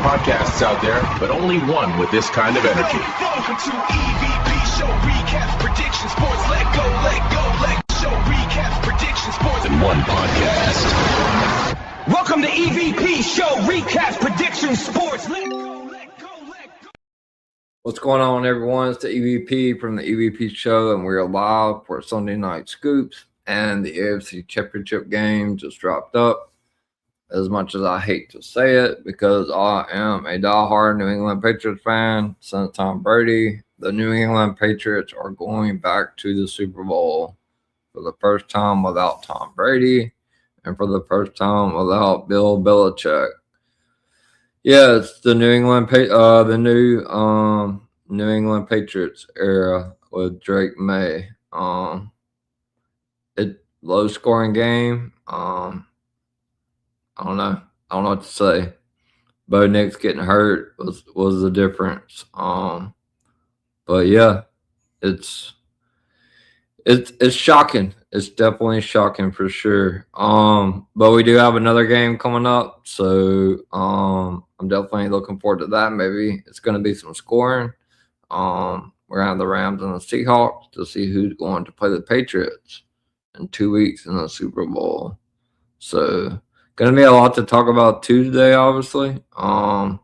podcasts out there, but only one with this kind of energy. Welcome to EVP Show Recap Prediction Sports. Let go, show recap prediction sports In one podcast. Welcome to EVP Show Recap Prediction Sports. Let go. What's going on, everyone? It's the EVP from the EVP Show, and we're live for Sunday Night Scoops. And the AFC Championship game just dropped up. As much as I hate to say it, because I am a diehard New England Patriots fan since Tom Brady, the New England Patriots are going back to the Super Bowl for the first time without Tom Brady and for the first time without Bill Belichick. Yeah, it's the New England New England Patriots era with Drake May. Low scoring game. I don't know what to say. Bo Nix getting hurt was the difference. But yeah, it's shocking. It's definitely shocking for sure. But we do have another game coming up, so I'm definitely looking forward to that. Maybe it's going to be some scoring. We're gonna have the Rams and the Seahawks to see who's going to play the Patriots in 2 weeks in the Super Bowl. So going to be a lot to talk about Tuesday, obviously, on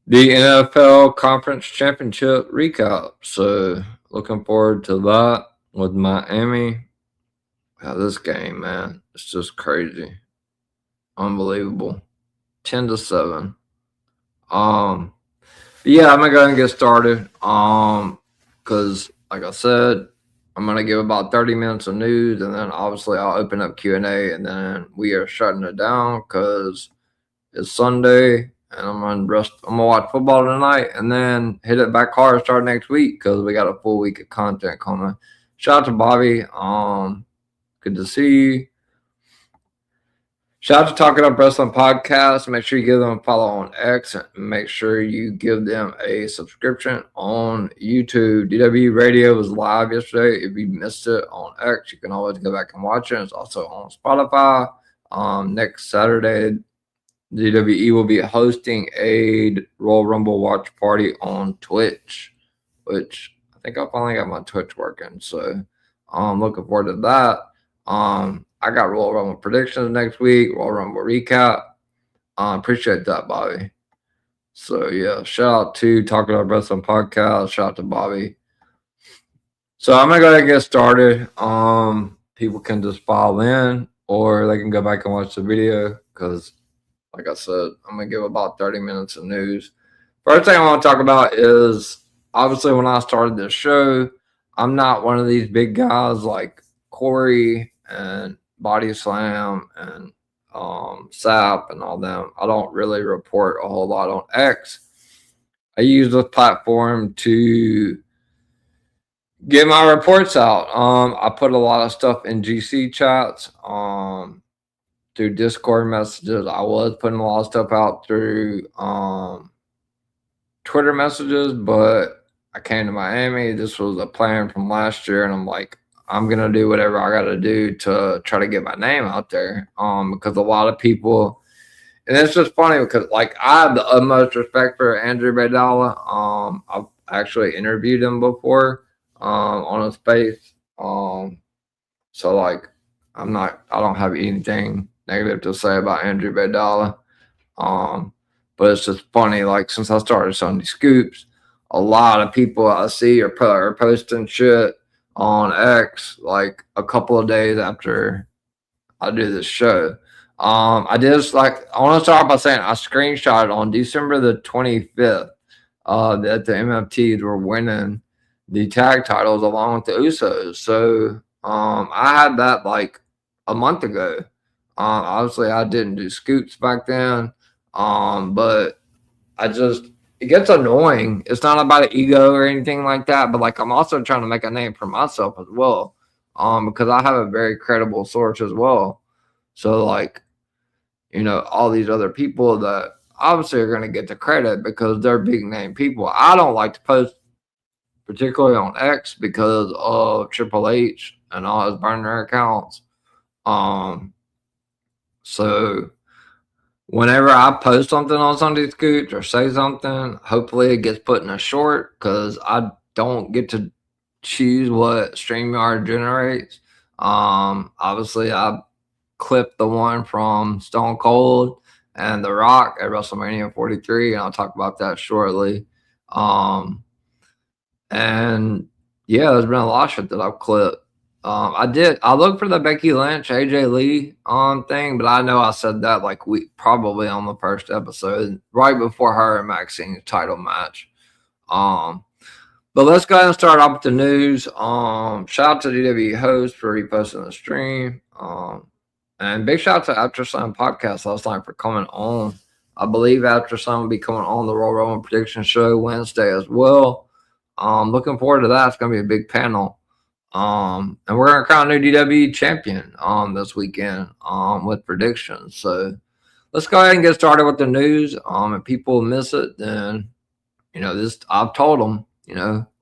the NFL Conference Championship recap. So looking forward to that with Miami. Yeah, this game, man, it's just crazy. Unbelievable. 10-7. But yeah, I'm going to go ahead and get started. Because like I said, I'm going to give about 30 minutes of news, and then obviously I'll open up Q&A, and then we are shutting it down because it's Sunday, and I'm going to watch football tonight, and then hit it back hard start next week because we got a full week of content coming. Shout out to Bobby. Good to see you. Shout out to Talking Up Wrestling Podcast. Make sure you give them a follow on X, and make sure you give them a subscription on YouTube. DW Radio was live yesterday. If you missed it on X, you can always go back and watch it. It's also on Spotify. Next Saturday, DWE will be hosting a Royal Rumble watch party on Twitch, which I think I finally got my Twitch working. So I'm looking forward to that. I got Royal Rumble predictions next week, Royal Rumble recap. Appreciate that, Bobby. So, yeah, shout out to Talking About Wrestling Podcast. Shout out to Bobby. So, I'm going to go ahead and get started. People can just file in, or they can go back and watch the video because, like I said, I'm going to give about 30 minutes of news. First thing I want to talk about is, obviously, when I started this show, I'm not one of these big guys like Corey and Body Slam and SAP and all them. I don't really report a whole lot on X. I use this platform to get my reports out. I put a lot of stuff in GC chats, through Discord messages. I was putting a lot of stuff out through Twitter messages, but I came to Miami. This was a plan from last year, and I'm like, I'm going to do whatever I got to do to try to get my name out there. Because a lot of people, and it's just funny because, like, I have the utmost respect for Andrew Baydala. I've actually interviewed him before on a space. So, like, I don't have anything negative to say about Andrew Baydala. But it's just funny, like, since I started Sunday Scoops, a lot of people I see are posting shit on X like a couple of days after I do this show. I want to start by saying I screenshotted on December the 25th that the MFTs were winning the tag titles along with the Usos. So I had that like a month ago. Obviously I didn't do scoops back then, but it gets annoying. It's not about an ego or anything like that, but like I'm also trying to make a name for myself as well, because I have a very credible source as well. So like, all these other people that obviously are going to get the credit because they're big name people. I don't like to post particularly on X because of Triple H and all his burner accounts. So whenever I post something on Sunday Scooch or say something, hopefully it gets put in a short because I don't get to choose what StreamYard generates. Obviously, I clipped the one from Stone Cold and The Rock at WrestleMania 43, and I'll talk about that shortly. And yeah, there's been a lot of shit that I've clipped. I looked for the Becky Lynch, AJ Lee thing, but I know I said that like probably on the first episode, right before her and Maxine's title match. But let's go ahead and start off with the news. Shout out to DW host for reposting the stream. And big shout out to After Sun Podcast last night for coming on. I believe After Sun will be coming on the Royal Rumble Prediction Show Wednesday as well. Looking forward to that. It's going to be a big panel. And we're going to crown a new DW champion this weekend with predictions. So let's go ahead and get started with the news. If people miss it, then, I've told them,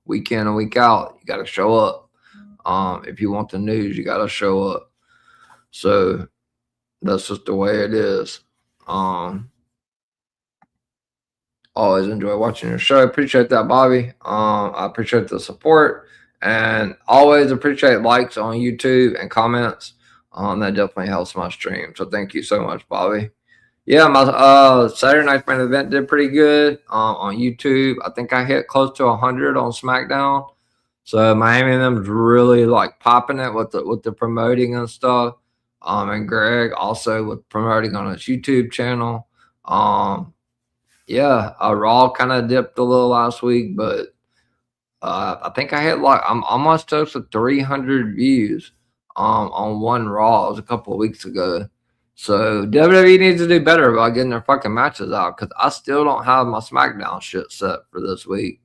week in and week out, you got to show up. If you want the news, you got to show up. So that's just the way it is. Always enjoy watching your show. Appreciate that, Bobby. I appreciate the support and always appreciate likes on YouTube and comments. That definitely helps my stream. So thank you so much, Bobby. Yeah, my Saturday Night's Main Event did pretty good on YouTube. I think I hit close to 100 on SmackDown. So Miami and them's really like popping it with the promoting and stuff. And Greg also with promoting on his YouTube channel. Yeah, Raw kind of dipped a little last week, but I think I hit I'm almost close to 300 views on one Raw. It was a couple of weeks ago. So WWE needs to do better about getting their fucking matches out because I still don't have my SmackDown shit set for this week.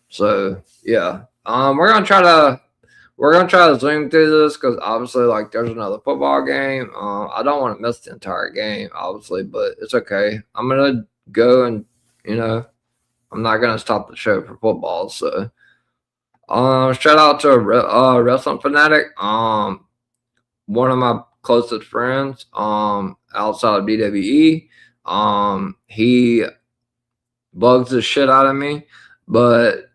So yeah, we're gonna try to zoom through this because obviously, like, there's another football game. I don't want to miss the entire game, obviously, but it's okay. I'm gonna go and I'm not gonna stop the show for football. So, shout out to Wrestling Fanatic. One of my closest friends. Outside of WWE. He bugs the shit out of me, but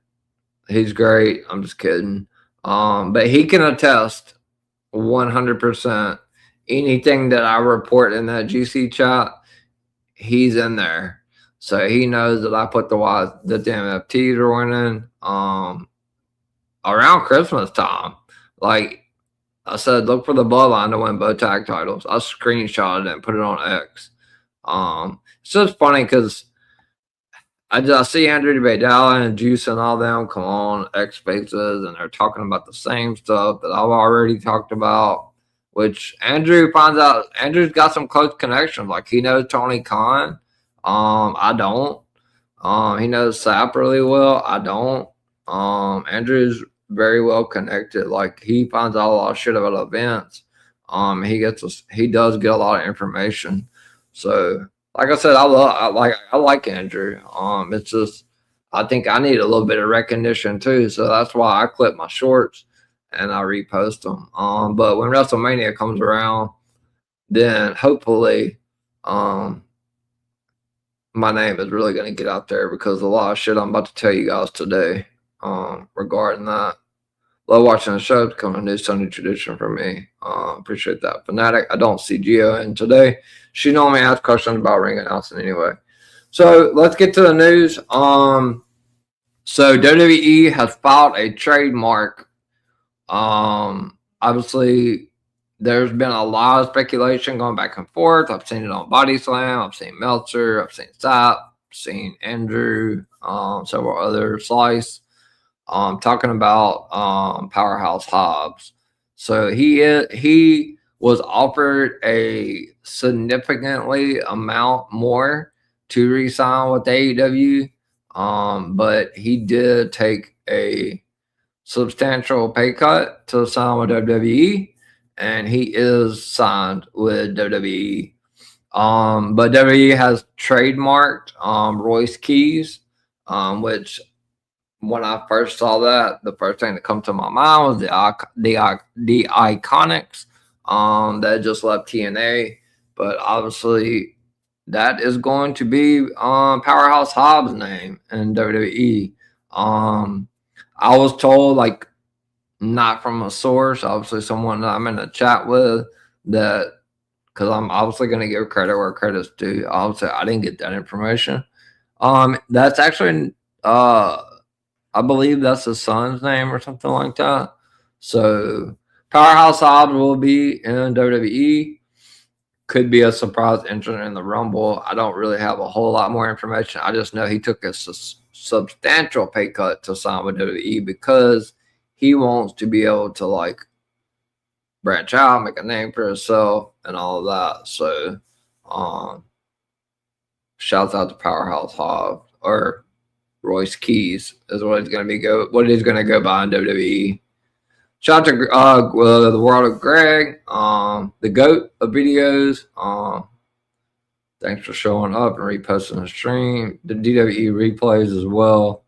he's great. I'm just kidding. But he can attest 100% anything that I report in that GC chat, he's in there. So he knows that I put the damn FTs are winning around Christmas time. Like I said, look for the Bloodline to win both tag titles. I screenshotted it and put it on X. It's just funny because I see Andrew Badal and Juice and all them come on X Spaces and they're talking about the same stuff that I've already talked about, which Andrew finds out. Andrew's got some close connections. Like he knows Tony Khan. I don't. He knows Sap really well. I don't. Andrew's very well connected. Like he finds out a lot of shit about events. He does get a lot of information. So like I said, I like Andrew. It's just I think I need a little bit of recognition too. So that's why I clip my shorts and I repost them. But when WrestleMania comes around, then hopefully my name is really going to get out there because a lot of shit I'm about to tell you guys today regarding that. Love watching the show. It's become a new Sunday tradition for me. Appreciate that. Fanatic. I don't see Gio in today. She normally asks questions about ring announcing anyway. So let's get to the news. So WWE has filed a trademark. Obviously, there's been a lot of speculation going back and forth. I've seen it on Body Slam. I've seen Meltzer. I've seen Sap. I've seen Andrew. Several other Slice. Talking about Powerhouse Hobbs. So he was offered a significantly amount more to re-sign with AEW, but he did take a substantial pay cut to sign with WWE, and he is signed with WWE. But WWE has trademarked Royce Keys, which when I first saw that, the first thing that come to my mind was the Iconics that just left TNA. but obviously that is going to be Powerhouse Hobbs' name in WWE. I was told, like, not from a source, obviously someone that I'm in a chat with, that because I'm obviously going to give credit where credit's due. Obviously, I didn't get that information. That's actually, I believe that's his son's name or something like that. So Powerhouse Hobbs will be in WWE. Could be a surprise entrant in the Rumble. I don't really have a whole lot more information. I just know he took a substantial pay cut to sign with WWE because he wants to be able to, like, branch out, make a name for himself, and all of that. So, shouts out to Powerhouse Hobbs, or Royce Keys is what he's going to be what he's going to go by in WWE. Shout out to the world of Greg, the GOAT of videos. Thanks for showing up and reposting the stream. The DWE replays as well.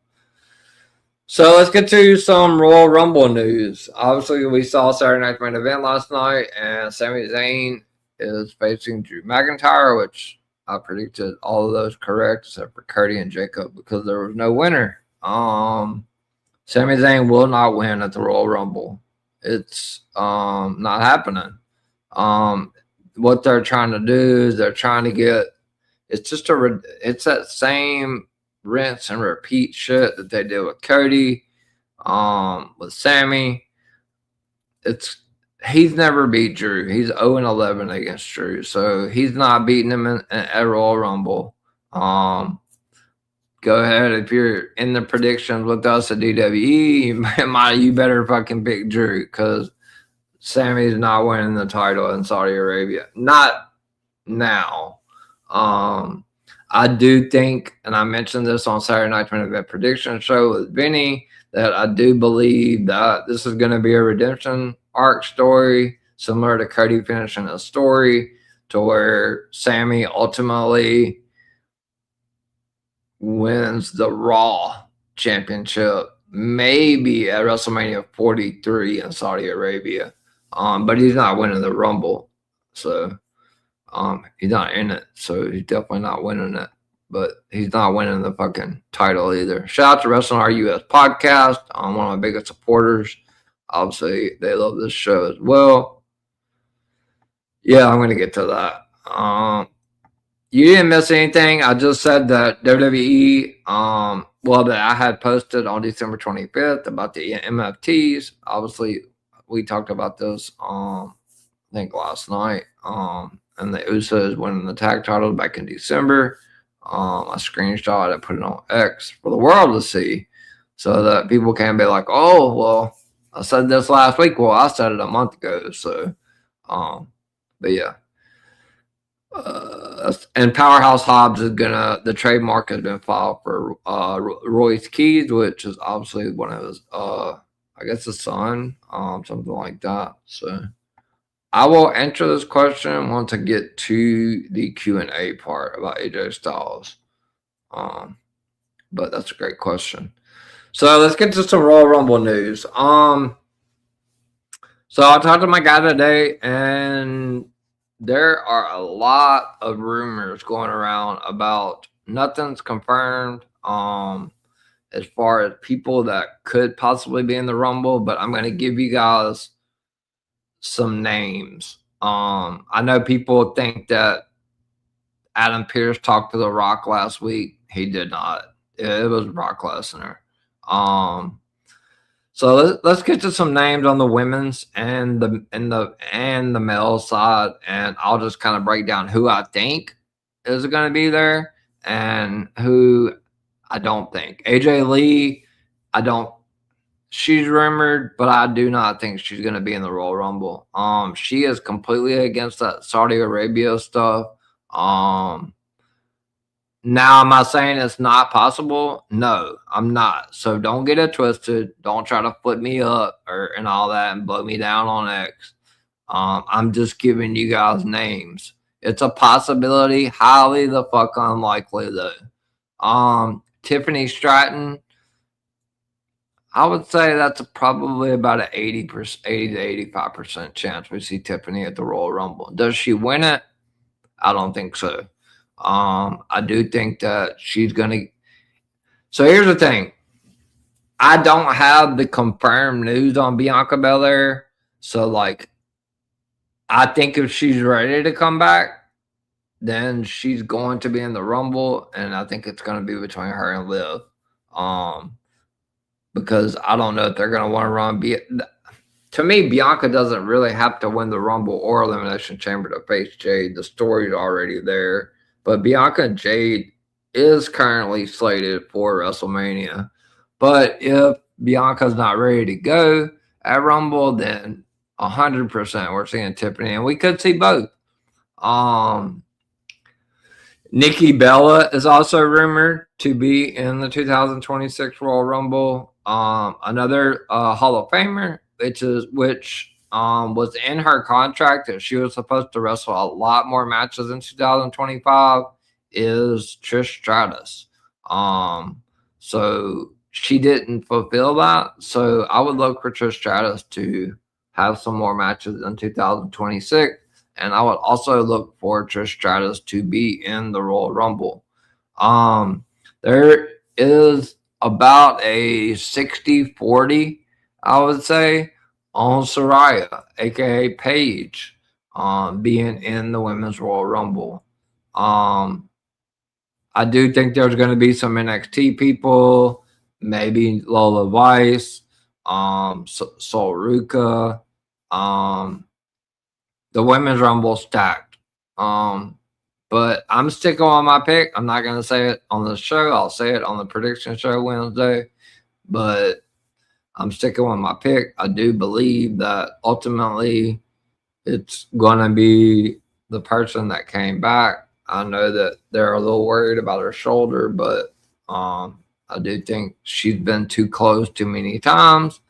So let's get to some Royal Rumble news. Obviously, we saw Saturday Night's main event last night, and Sami Zayn is facing Drew McIntyre, which I predicted all of those correct except for Cody and Jacob because there was no winner. Sami Zayn will not win at the Royal Rumble. It's not happening. What they're trying to do is they're trying to get it's that same rinse and repeat shit that they did with Cody, with Sammy. He's never beat Drew. He's 0-11 against Drew, so he's not beating him at Royal Rumble. Go ahead, if you're in the predictions with us at DWE, you better fucking pick Drew because Sammy's not winning the title in Saudi Arabia. Not now. I do think, and I mentioned this on Saturday Night's Main Event Prediction Show with Vinny, that I do believe that this is going to be a redemption arc story, similar to Cody finishing a story, to where Sammy ultimately wins the Raw Championship, maybe at WrestleMania 43 in Saudi Arabia. But he's not winning the Rumble, so he's not in it, so he's definitely not winning it. But he's not winning the fucking title either. Shout out to Wrestling R US podcast. One of my biggest supporters. Obviously, they love this show as well. Yeah, I'm going to get to that. You didn't miss anything. I just said that WWE, that I had posted on December 25th about the MFTs. Obviously, we talked about this, I think last night. And the Usos winning the tag title back in December. I screenshot it, put it on X for the world to see, so that people can't be like, "Oh, well, I said this last week." Well, I said it a month ago. So, but yeah. And Powerhouse Hobbs is the trademark has been filed for Royce Keys, which is obviously one of his, I guess his son, something like that. So I will answer this question once I get to the Q&A part about AJ Styles. But that's a great question. So let's get to some Royal Rumble news. So I talked to my guy today, and there are a lot of rumors going around about nothing's confirmed as far as people that could possibly be in the Rumble, but I'm going to give you guys some names. I know people think that Adam Pearce talked to The Rock last week. He did not. It was Brock Lesnar. So let's get to some names on the women's and the male side, and I'll just kind of break down who I think is going to be there and who I don't think. AJ Lee, she's rumored, but I do not think she's going to be in the Royal Rumble. She is completely against that Saudi Arabia stuff. Now, am I saying it's not possible? No, I'm not. So don't get it twisted. Don't try to flip me up and all that and blow me down on X. I'm just giving you guys names. It's a possibility, highly the fuck unlikely though. Tiffany Stratton, I would say that's probably about an 80 to 85% chance we see Tiffany at the Royal Rumble. Does she win it? I don't think so. I do think that she's gonna. So here's the thing. I don't have the confirmed news on Bianca Belair. So like, I think if she's ready to come back, then she's going to be in the Rumble, and I think it's going to be between her and Liv. Because I don't know if they're going to want to run. To me, Bianca doesn't really have to win the Rumble or Elimination Chamber to face Jade. The story's already there. But Bianca and Jade is currently slated for WrestleMania. But if Bianca's not ready to go at Rumble, then 100% we're seeing Tiffany, and we could see both. Nikki Bella is also rumored to be in the 2026 Royal Rumble. Another Hall of Famer, which was in her contract that she was supposed to wrestle a lot more matches in 2025, is Trish Stratus. So she didn't fulfill that. So I would look for Trish Stratus to have some more matches in 2026. And I would also look for Trish Stratus to be in the Royal Rumble. There is about a 60-40, I would say, on Saraya, aka Paige, being in the Women's Royal Rumble. I do think there's going to be some NXT people, maybe Lola Vice, Sol Ruka. The Women's Rumble stacked. But I'm sticking on my pick. I'm not going to say it on the show. I'll say it on the prediction show Wednesday. But I'm sticking with my pick. I do believe that ultimately it's going to be the person that came back. I know that they're a little worried about her shoulder, but I do think she's been too close too many times,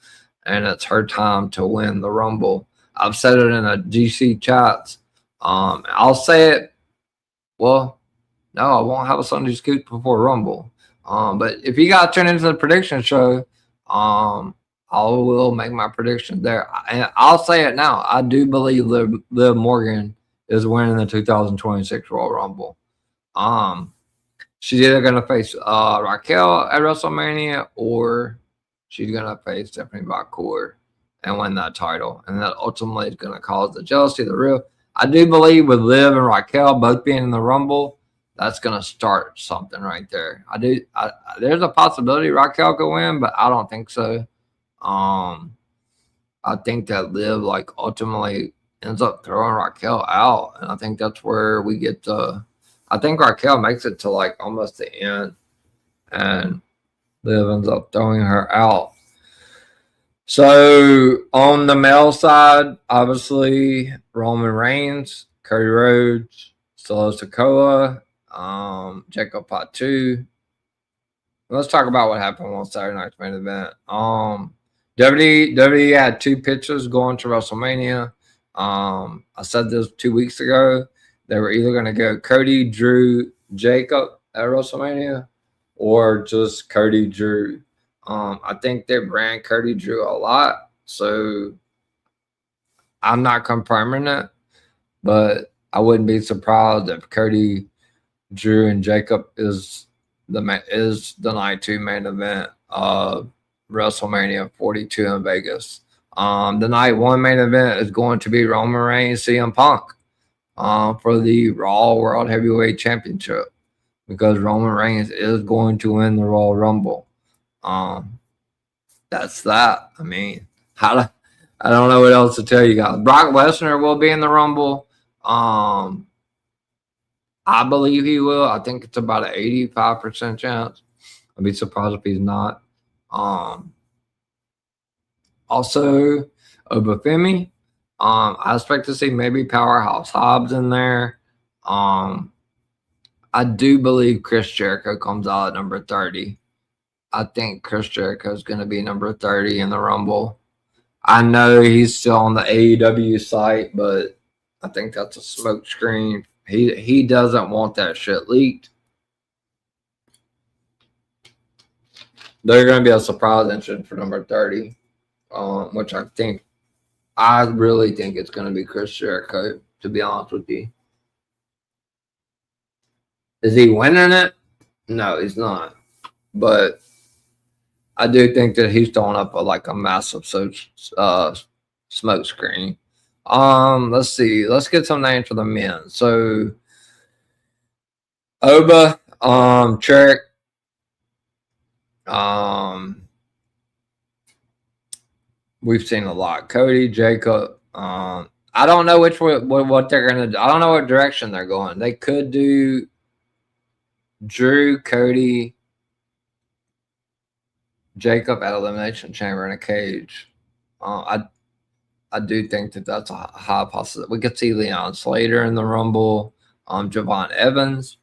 and it's her time to win the Rumble. I've said it in a GC chats. I'll say it. Well, no, I won't have a Sunday scoop before Rumble. But if you got to turn into the prediction show, I will make my prediction there. And I'll say it now. I do believe Liv Morgan is winning the 2026 Royal Rumble. She's either going to face Raquel at WrestleMania, or she's going to face Stephanie McMahon and win that title. And that ultimately is going to cause the jealousy, the real. I do believe with Liv and Raquel both being in the Rumble, that's going to start something right there. There's a possibility Raquel could win, but I don't think so. I think that Liv ultimately ends up throwing Raquel out, and I think that's where we get the. I think Raquel makes it to almost the end, and Liv ends up throwing her out. So on the male side, obviously Roman Reigns, Cody Rhodes, Solo Sikoa, Jacob Fatu. Let's talk about what happened on Saturday night's main event. WWE had two pitches going to WrestleMania. I said this 2 weeks ago. They were either going to go Cody, Drew, Jacob at WrestleMania, or just Cody, Drew. I think they ran Cody, Drew a lot, so I'm not confirming it, but I wouldn't be surprised if Cody, Drew, and Jacob is the night 2 main event of WrestleMania 42 in Vegas. The night 1 main event is going to be Roman Reigns, CM Punk, for the Raw World Heavyweight Championship, because Roman Reigns is going to win the Royal Rumble. That's that. I mean, I don't know what else to tell you guys. Brock Lesnar will be in the Rumble. I believe he will. I think it's about an 85% chance. I'd be surprised if he's not. Also, Obafemi. I expect to see maybe Powerhouse Hobbs in there. I do believe Chris Jericho comes out at number 30. I think Chris Jericho is going to be number 30 in the Rumble. I know he's still on the AEW site, but I think that's a smoke screen. He doesn't want that shit leaked. They're going to be a surprise entrant for number 30, which I really think it's going to be Chris Jericho, to be honest with you. Is he winning it? No, he's not. But I do think that he's throwing up a massive smoke screen. Let's see. Let's get some names for the men. So Oba, Trick, we've seen a lot. Cody, Jacob. I don't know what they're gonna do. I don't know what direction they're going. They could do Drew, Cody, Jacob at Elimination Chamber in a cage. I do think that that's a high possibility. We could see Leon Slater in the Rumble, Javon Evans,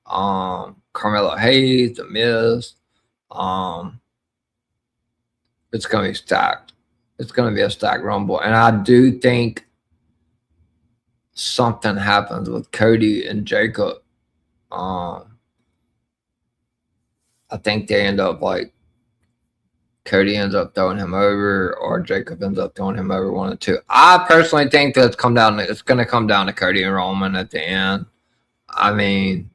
Carmelo Hayes, The Miz. It's gonna be stacked. It's gonna be a stacked Rumble, and I do think something happens with Cody and Jacob. I think they end up Cody ends up throwing him over, or Jacob ends up throwing him over, one of the two. I personally think that it's going to come down to Cody and Roman at the end. I mean,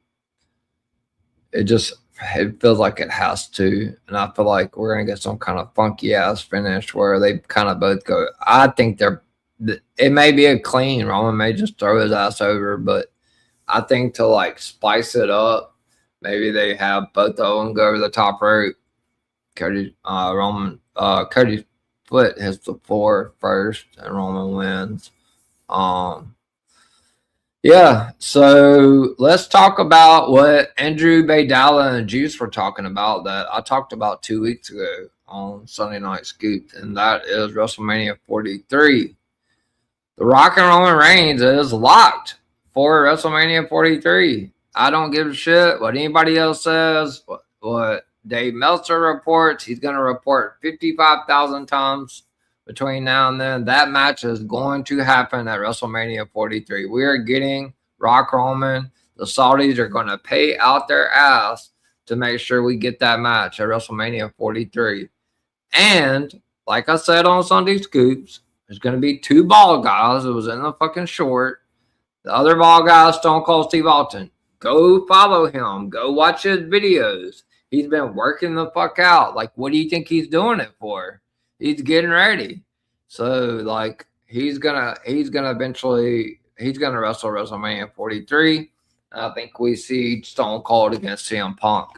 it feels like it has to, and I feel like we're going to get some kind of funky ass finish where they kind of both go. I think it may be a clean. Roman may just throw his ass over, but I think to spice it up, maybe they have both of them go over the top rope. Cody's foot hits the floor first, and Roman wins. Yeah. So let's talk about what Andrew Baydala and Juice were talking about that I talked about 2 weeks ago on Sunday Night Scoop, and that is WrestleMania 43. The Rock and Roman Reigns is locked for WrestleMania 43. I don't give a shit what anybody else says. What Dave Meltzer reports, he's going to report 55,000 times between now and then. That match is going to happen at WrestleMania 43. We are getting Rock Roman. The Saudis are going to pay out their ass to make sure we get that match at WrestleMania 43. And like I said on Sunday Scoops, there's going to be two bald guys. It was in the fucking short. The other bald guy is Stone Cold Steve Austin. Go follow him. Go watch his videos. He's been working the fuck out. What do you think he's doing it for? He's getting ready. So he's gonna eventually wrestle WrestleMania 43. I think we see Stone Cold against CM Punk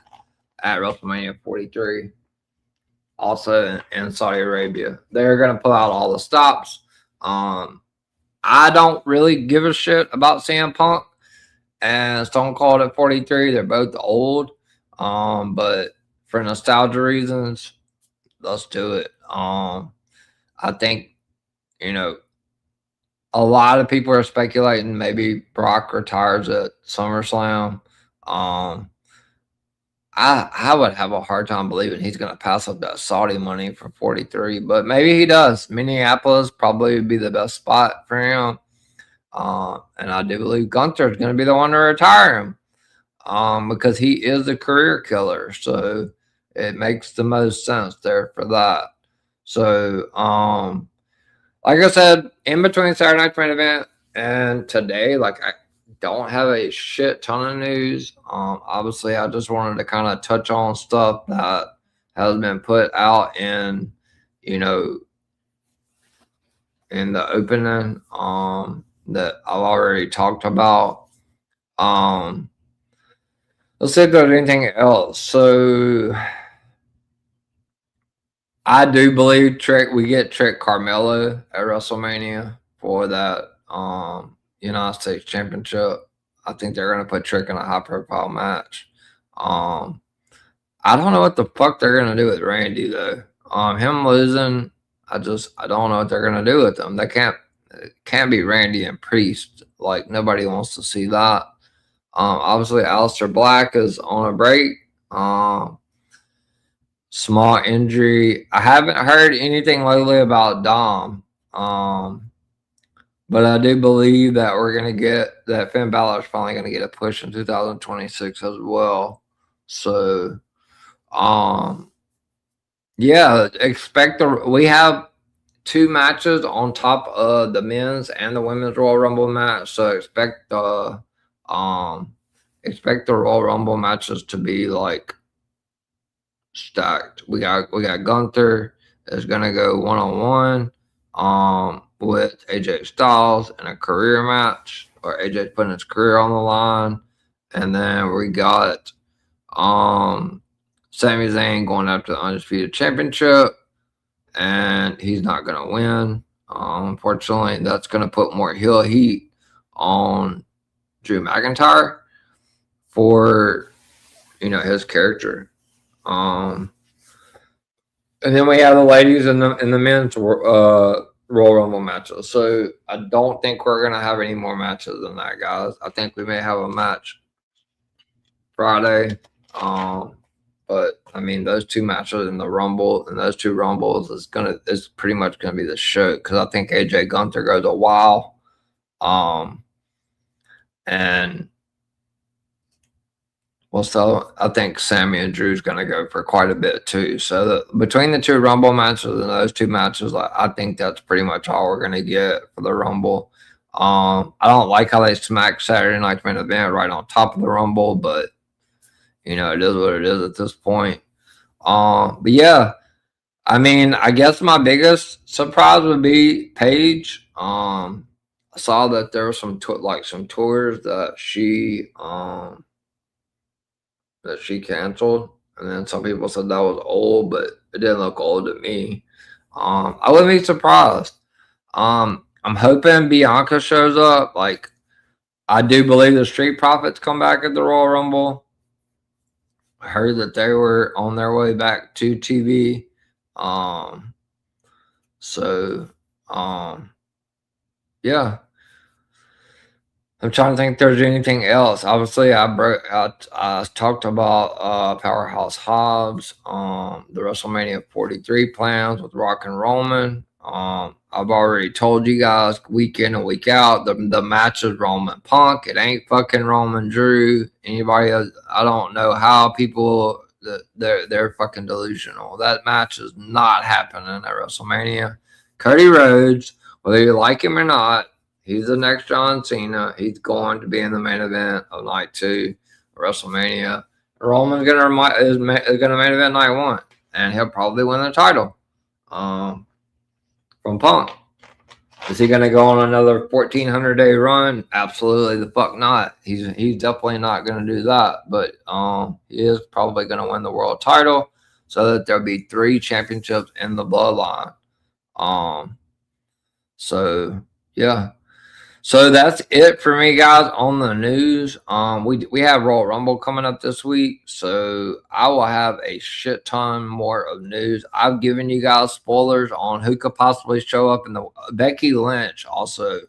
at WrestleMania 43. Also in Saudi Arabia. They're gonna pull out all the stops. I don't really give a shit about CM Punk and Stone Cold at 43. They're both old. But for nostalgia reasons, let's do it. I think, a lot of people are speculating maybe Brock retires at SummerSlam. I would have a hard time believing he's going to pass up that Saudi money for 43, but maybe he does. Minneapolis probably would be the best spot for him. And I do believe Gunther is going to be the one to retire him. Because he is a career killer, so it makes the most sense there for that. So, like I said, in between Saturday Night's Main Event and today, I don't have a shit ton of news. Obviously, I just wanted to kind of touch on stuff that has been put out in the opening, that I've already talked about. Let's see if there's anything else. So I do believe we get Trick Carmelo at WrestleMania for that United States Championship. I think they're going to put Trick in a high-profile match. I don't know what the fuck they're going to do with Randy, though. Him losing, I don't know what they're going to do with him. They can't be Randy and Priest. Nobody wants to see that. Obviously, Aleister Black is on a break. Small injury. I haven't heard anything lately about Dom. But I do believe that we're going to get that Finn Balor's finally going to get a push in 2026 as well. So, yeah, we have 2 matches on top of the men's and the women's Royal Rumble match. So expect expect the Royal Rumble matches to be like stacked. We got Gunther is gonna go 1-on-1 with AJ Styles in a career match, or AJ's putting his career on the line. And then we got Sami Zayn going after the Undisputed Championship, and he's not gonna win. Unfortunately, that's gonna put more heel heat on Drew McIntyre for his character. And then we have the ladies and the men's Royal Rumble matches. So I don't think we're gonna have any more matches than that, guys. I think we may have a match Friday. But I mean, those two matches in the Rumble and those two Rumbles is pretty much gonna be the show, because I think AJ Gunther goes a while. And so I think Sammy and Drew's going to go for quite a bit too. So between the two Rumble matches and those two matches, I think that's pretty much all we're going to get for the Rumble. I don't like how they smack Saturday Night's Main Event right on top of the Rumble, but it is what it is at this point. But yeah, I mean, I guess my biggest surprise would be Paige. I saw that there were some tours that she canceled, and then some people said that was old, but it didn't look old to me. I wouldn't be surprised. I'm hoping Bianca shows up. Like, I do believe the Street Profits come back at the Royal Rumble. I heard that they were on their way back to TV. Yeah. I'm trying to think if there's anything else. Obviously, I talked about Powerhouse Hobbs, the WrestleMania 43 plans with Rock and Roman. I've already told you guys week in and week out the match is Roman Punk. It ain't fucking Roman Drew. Anybody else, I don't know how people they're fucking delusional. That match is not happening at WrestleMania. Cody Rhodes, whether you like him or not, he's the next John Cena. He's going to be in the main event of night 2 of WrestleMania. Roman's is gonna main event night 1, and he'll probably win the title from Punk. Is he gonna go on another 1,400-day run? Absolutely the fuck not. He's definitely not gonna do that. But he is probably gonna win the world title, so that there'll be 3 championships in the bloodline. So yeah. So that's it for me, guys, on the news. We have Royal Rumble coming up this week, so I will have a shit ton more of news. I've given you guys spoilers on who could possibly show up in the Becky Lynch, also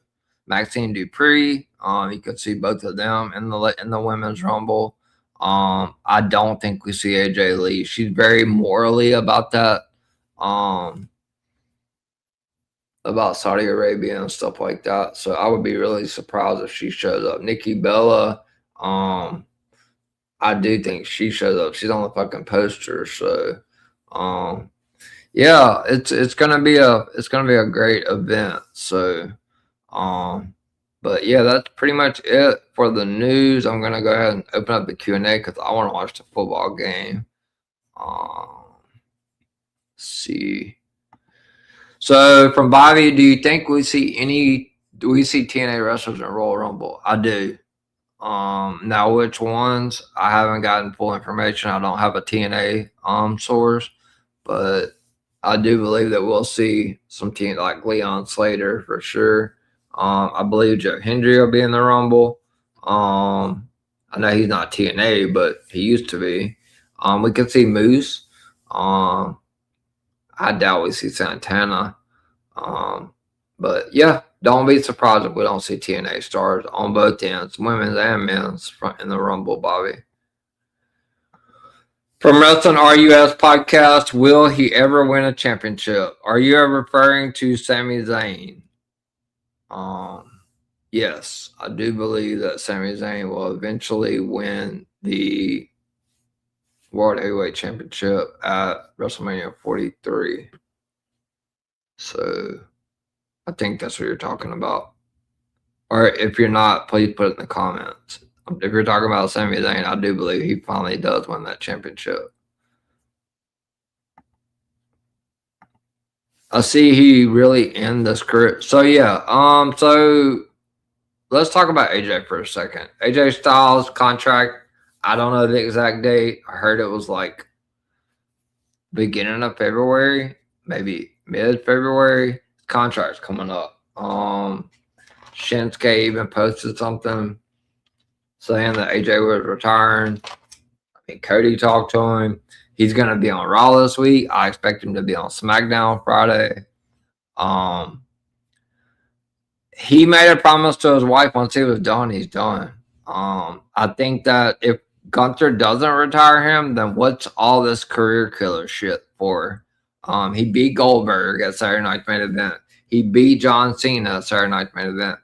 Maxine Dupree. You could see both of them in the Women's Rumble. I don't think we see AJ Lee. She's very morally about that. About Saudi Arabia and stuff like that. So I would be really surprised if she shows up. Nikki Bella, I do think she shows up. She's on the fucking poster. So yeah, it's gonna be a great event. So but yeah, that's pretty much it for the news. I'm gonna go ahead and open up the Q&A because I want to watch the football game. See. So from Bobby, do you think we see TNA wrestlers in Royal Rumble? I do. Now which ones? I haven't gotten full information. I don't have a TNA source, but I do believe that we'll see some TNA like Leon Slater for sure. I believe Joe Hendry will be in the Rumble. I know he's not TNA, but he used to be. We could see Moose. I doubt we see Santana. But yeah, don't be surprised if we don't see TNA stars on both ends, women's and men's, in the Rumble, Bobby. From Wrestling RUS podcast, will he ever win a championship? Are you ever referring to Sami Zayn? Yes, I do believe that Sami Zayn will eventually win the World Heavyweight Championship at WrestleMania 43. So I think that's what you're talking about. Or if you're not, please put it in the comments. If you're talking about Sami Zayn, I do believe he finally does win that championship. I see he really in this career. So yeah, so let's talk about AJ for a second. AJ Styles contract. I don't know the exact date. I heard it was like beginning of February, maybe mid-February. Contract's coming up. Shinsuke even posted something saying that AJ was retiring. I mean, Cody talked to him. He's going to be on Raw this week. I expect him to be on SmackDown Friday. He made a promise to his wife once he was done, he's done. I think that if Gunther doesn't retire him, then what's all this career killer shit for? He beat Goldberg at Saturday Night's Main Event. He beat John Cena at Saturday Night's Main Event.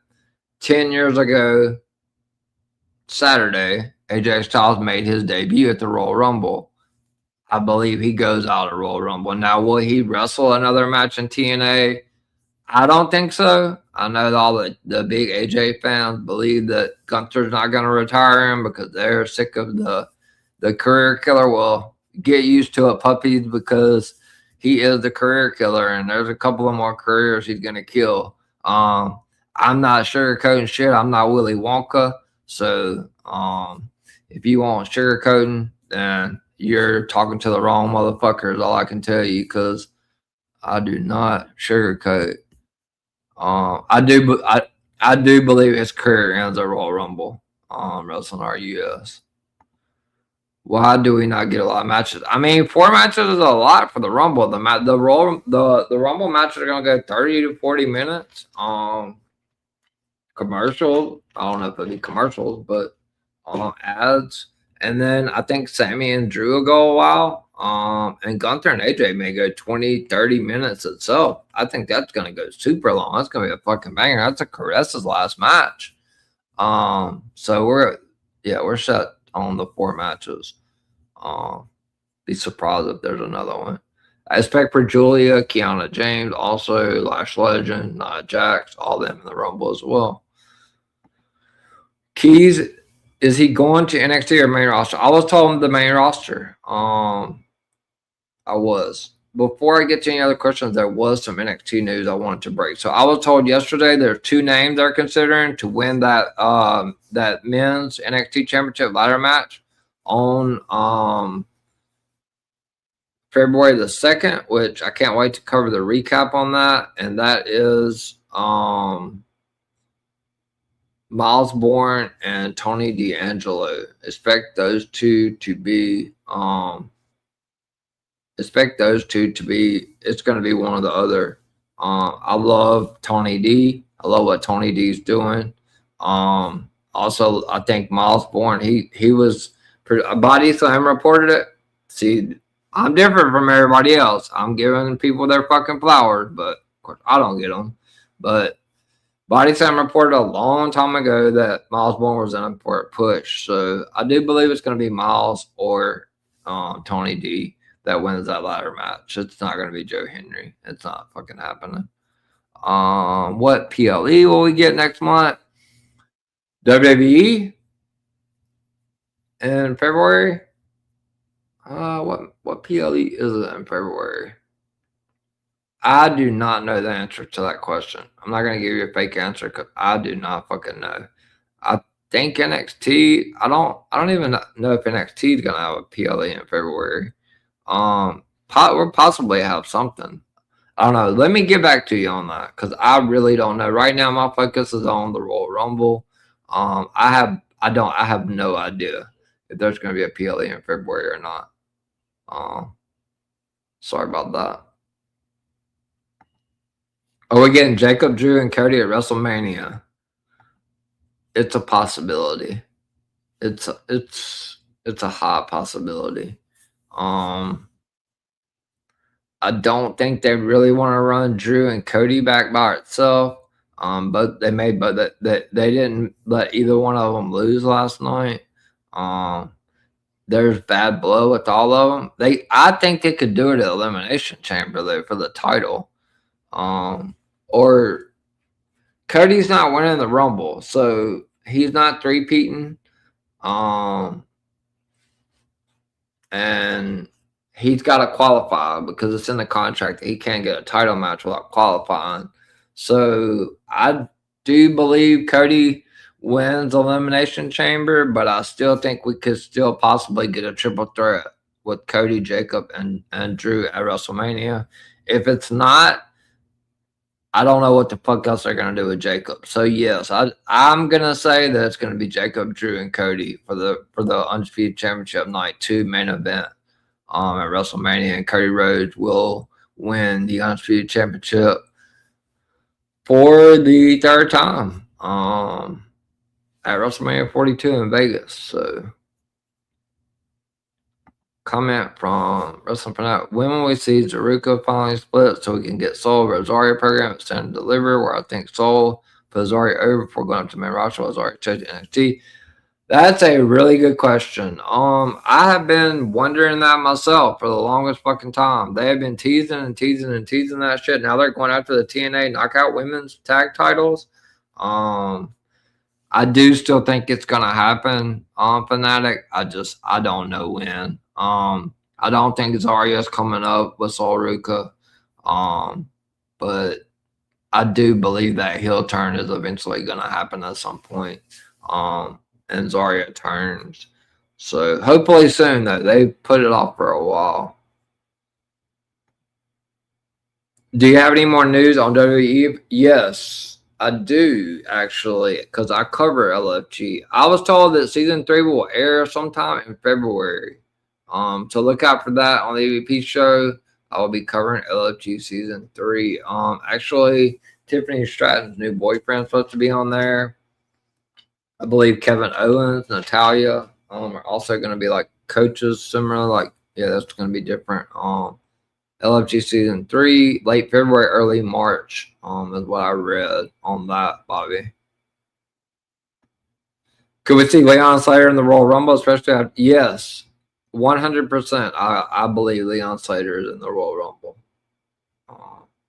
10 years ago, Saturday, AJ Styles made his debut at the Royal Rumble. I believe he goes out of Royal Rumble. Now, will he wrestle another match in TNA? I don't think so. I know all the big AJ fans believe that Gunther's not going to retire him because they're sick of the career killer. Well, get used to it, puppies, because he is the career killer, and there's a couple of more careers he's going to kill. I'm not sugarcoating shit. I'm not Willy Wonka. So if you want sugarcoating, then you're talking to the wrong motherfucker is all I can tell you, because I do not sugarcoat. I do believe his career ends at Royal Rumble. Wrestling RUS. Why do we not get a lot of matches? I mean, 4 matches is a lot for the Rumble. The Rumble matches are gonna go 30 to 40 minutes. Commercials. I don't know if it'll be commercials, but ads. And then I think Sami and Drew will go a while. And Gunther and AJ may go 20, 30 minutes itself. I think that's going to go super long. That's going to be a fucking banger. That's a Caressa's last match. So we're set on the 4 matches. Be surprised if there's another one. I expect for Julia, Kiana James, also Lash Legend, Nia Jax, all them in the Rumble as well. Keys, is he going to NXT or main roster? I was told the main roster. I was. Before I get to any other questions, there was some NXT news I wanted to break. So I was told yesterday there's 2 names they're considering to win that that men's NXT Championship ladder match on February the 2nd, which I can't wait to cover the recap on that. And that is Miles Bourne and Tony D'Angelo. Expect those two to be it's going to be one or the other. I love Tony D. I love what Tony D is doing. Also, I think Miles Bourne, he was Body Slam reported it. See, I'm different from everybody else. I'm giving people their fucking flowers, but of course I don't get them. But Body Slam reported a long time ago that Miles Bourne was in for a push. So I do believe it's going to be Miles or Tony D that wins that ladder match. It's not going to be Joe Henry. It's not fucking happening. What PLE will we get next month? WWE in February. What PLE is it in February? I do not know the answer to that question. I'm not going to give you a fake answer because I do not fucking know. I think NXT. I don't even know if NXT is going to have a PLE in February. We'll possibly have something. I don't know. Let me get back to you on that because I really don't know. Right now, my focus is on the Royal Rumble. I have no idea if there's going to be a PLE in February or not. Sorry about that. Are we getting Jacob, Drew, and Cody at WrestleMania? It's a possibility. It's a high possibility. I don't think they really want to run Drew and Cody back by itself. But they didn't let either one of them lose last night. There's bad blood with all of them. I think they could do it at Elimination Chamber though for the title. Or Cody's not winning the Rumble, so he's not three-peating. And he's got to qualify because it's in the contract. He can't get a title match without qualifying. So I do believe Cody wins Elimination Chamber, but I still think we could still possibly get a triple threat with Cody, Jacob, and Drew at WrestleMania. If it's not, I don't know what the fuck else they're gonna do with Jacob. So yes, I'm gonna say that it's gonna be Jacob, Drew, and Cody for the Undisputed Championship Night 2 main event at WrestleMania, and Cody Rhodes will win the Undisputed Championship for the third time at WrestleMania 42 in Vegas. So comment from Wrestling Fanatic. When will we see Zeruka finally split so we can get Soul Rosario program at Stand and Deliver, where I think Soul put Rosario over before going up to main roster? Rosario changed to NXT. That's a really good question. I have been wondering that myself for the longest fucking time. They have been teasing and teasing and teasing that shit. Now they're going after the TNA Knockout Women's Tag Titles. I do still think it's gonna happen on Fanatic. I don't know when. I don't think Zarya's coming up with Sol Ruka. But I do believe that heel turn is eventually gonna happen at some point. And Zarya turns. So hopefully soon though. They put it off for a while. Do you have any more news on WWE? Yes, I do actually, because I cover LFG. I was told that season 3 will air sometime in February. So look out for that on the EVP show. I will be covering LFG season 3. Actually, Tiffany Stratton's new boyfriend's supposed to be on there. I believe Kevin Owens, Natalia, are also going to be like coaches, similar. Like, yeah, that's going to be different. LFG season 3, late February, early March, is what I read on that, Bobby. Could we see Leon Slater in the Royal Rumble, especially after? Yes, 100%. I believe Leon Slater is in the Royal Rumble.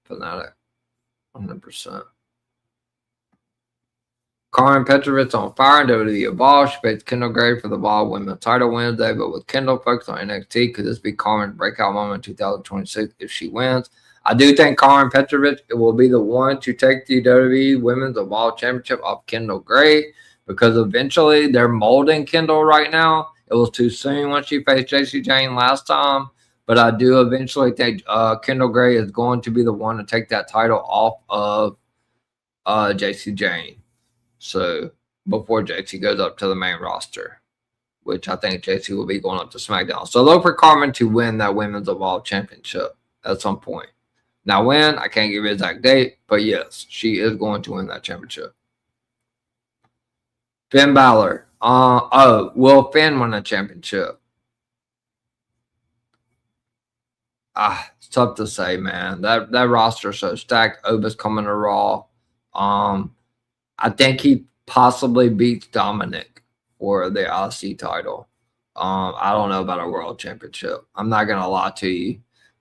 Fanatic, 100%. Karen Petrovich on fire in WWE Evolve. She faced Kendall Gray for the Evolve Women's title Wednesday, but with Kendall focused on NXT, could this be Karen's breakout moment in 2026 if she wins? I do think Karen Petrovich will be the one to take the WWE Women's Evolve Championship off Kendall Gray, because eventually they're molding Kendall right now. It was too soon when she faced Jacy Jayne last time, but I do eventually think Kendall Gray is going to be the one to take that title off of Jacy Jayne. So before JC goes up to the main roster, which I think JC will be going up to SmackDown. So look for Carmen to win that Women's Evolve Championship at some point. Now when, I can't give you an exact date, but yes, she is going to win that championship. Finn Balor. Will Finn win a championship? It's tough to say, man. That roster is so stacked. Oba's coming to Raw. I think he possibly beats Dominic for the IC title. I don't know about a world championship. I'm not gonna lie to you.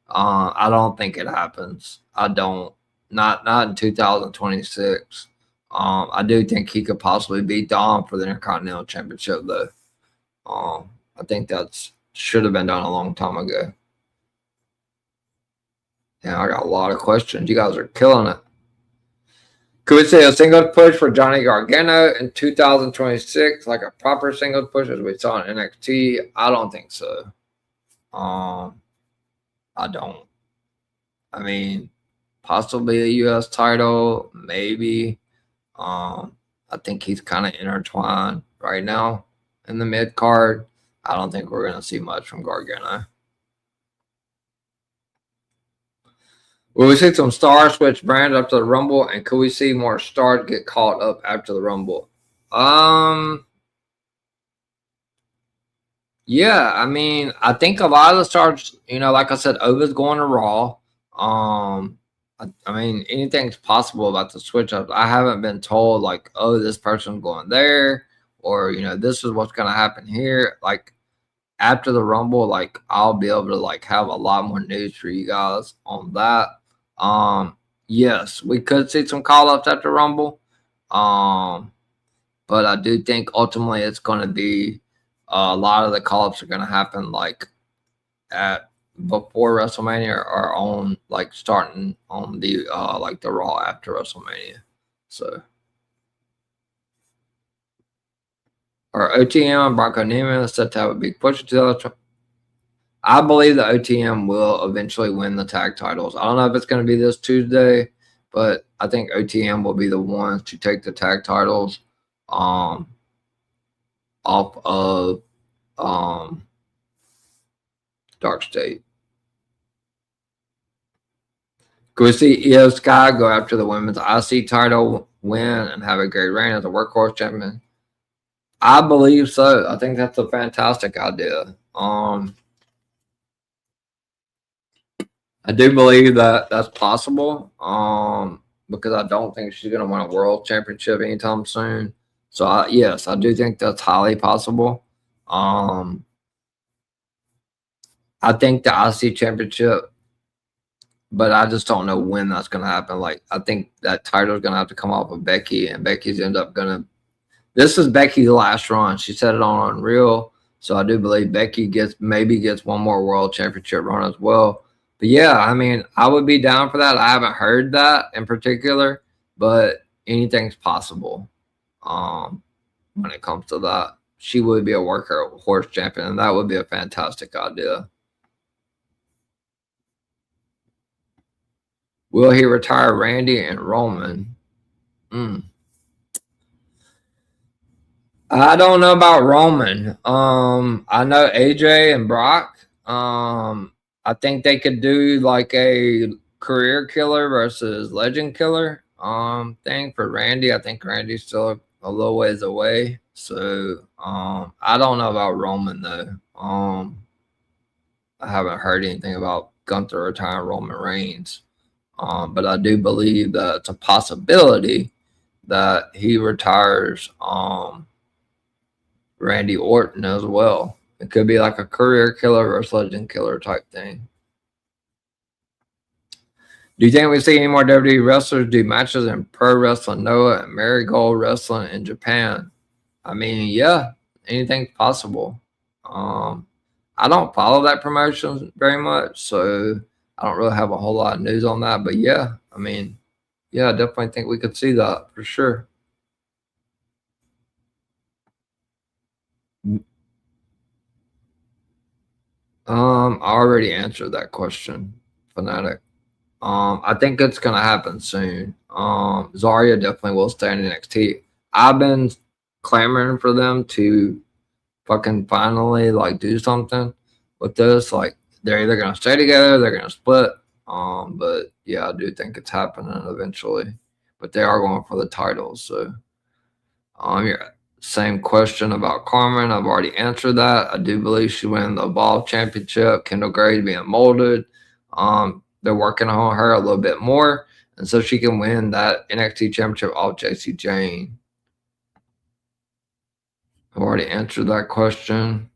I don't think it happens. I don't. Not in 2026. I do think he could possibly beat Dom for the Intercontinental Championship, though. I think that should have been done a long time ago. Yeah, I got a lot of questions. You guys are killing it. Could we see a singles push for Johnny Gargano in 2026, like a proper singles push as we saw in NXT? I don't think so. I don't. I mean, possibly a U.S. title, maybe. I think he's kind of intertwined right now in the mid card. I don't think we're going to see much from Gargano. Will we see some stars switch brands after the Rumble, and could we see more stars get caught up after the Rumble? Yeah, I mean, I think a lot of the stars, like I said, Ova's going to Raw. I mean, anything's possible about the switch up. I haven't been told like, oh, this person's going there, or this is what's going to happen here. Like after the Rumble, like I'll be able to like have a lot more news for you guys on that. Yes, we could see some call-ups after Rumble. But I do think ultimately it's going to be A lot of the call-ups are going to happen like at before WrestleMania or on like starting on the like the Raw after WrestleMania. So our OTM and Bronco Neiman is set to have a big push to. I believe the OTM will eventually win the tag titles. I don't know if it's going to be this Tuesday, but I think OTM will be the ones to take the tag titles off of Dark State. Could we see Io Sky go after the women's IC title, win, and have a great reign as a workhorse champion? I believe so. I think that's a fantastic idea. I do believe that that's possible. Because I don't think she's going to win a world championship anytime soon. So yes, I do think that's highly possible. I think the IC championship, but I just don't know when that's going to happen. Like, I think that title is going to have to come off of Becky, and Becky's end up going to. This is Becky's last run. She said it on Unreal, so I do believe Becky maybe gets one more world championship run as well. But yeah, I mean, I would be down for that. I haven't heard that in particular, but anything's possible when it comes to that. She would be a workhorse champion, and that would be a fantastic idea. Will he retire Randy and Roman? I don't know about Roman. I know AJ and Brock. I think they could do like a career killer versus legend killer thing for Randy. I think Randy's still a little ways away. So I don't know about Roman though. I haven't heard anything about Gunther retiring Roman Reigns. But I do believe that it's a possibility that he retires Randy Orton as well. It could be like a career killer versus legend killer type thing. Do you think we see any more WWE wrestlers do matches in Pro Wrestling Noah and Marigold Wrestling in Japan? I mean, yeah, anything's possible. I don't follow that promotion very much, so I don't really have a whole lot of news on that. But yeah, I mean, yeah, I definitely think we could see that for sure. I already answered that question, Fanatic. I think it's gonna happen soon. Zarya definitely will stay in NXT. I've been clamoring for them to fucking finally like do something with this. Like, they're either gonna stay together, they're gonna split. But yeah, I do think it's happening eventually. But they are going for the titles. So yeah. Same question about Carmen. I've already answered that. I do believe she won the Evolve Championship. Kendall Graves being molded. They're working on her a little bit more, and so she can win that NXT Championship off JC Jane. I've already answered that question.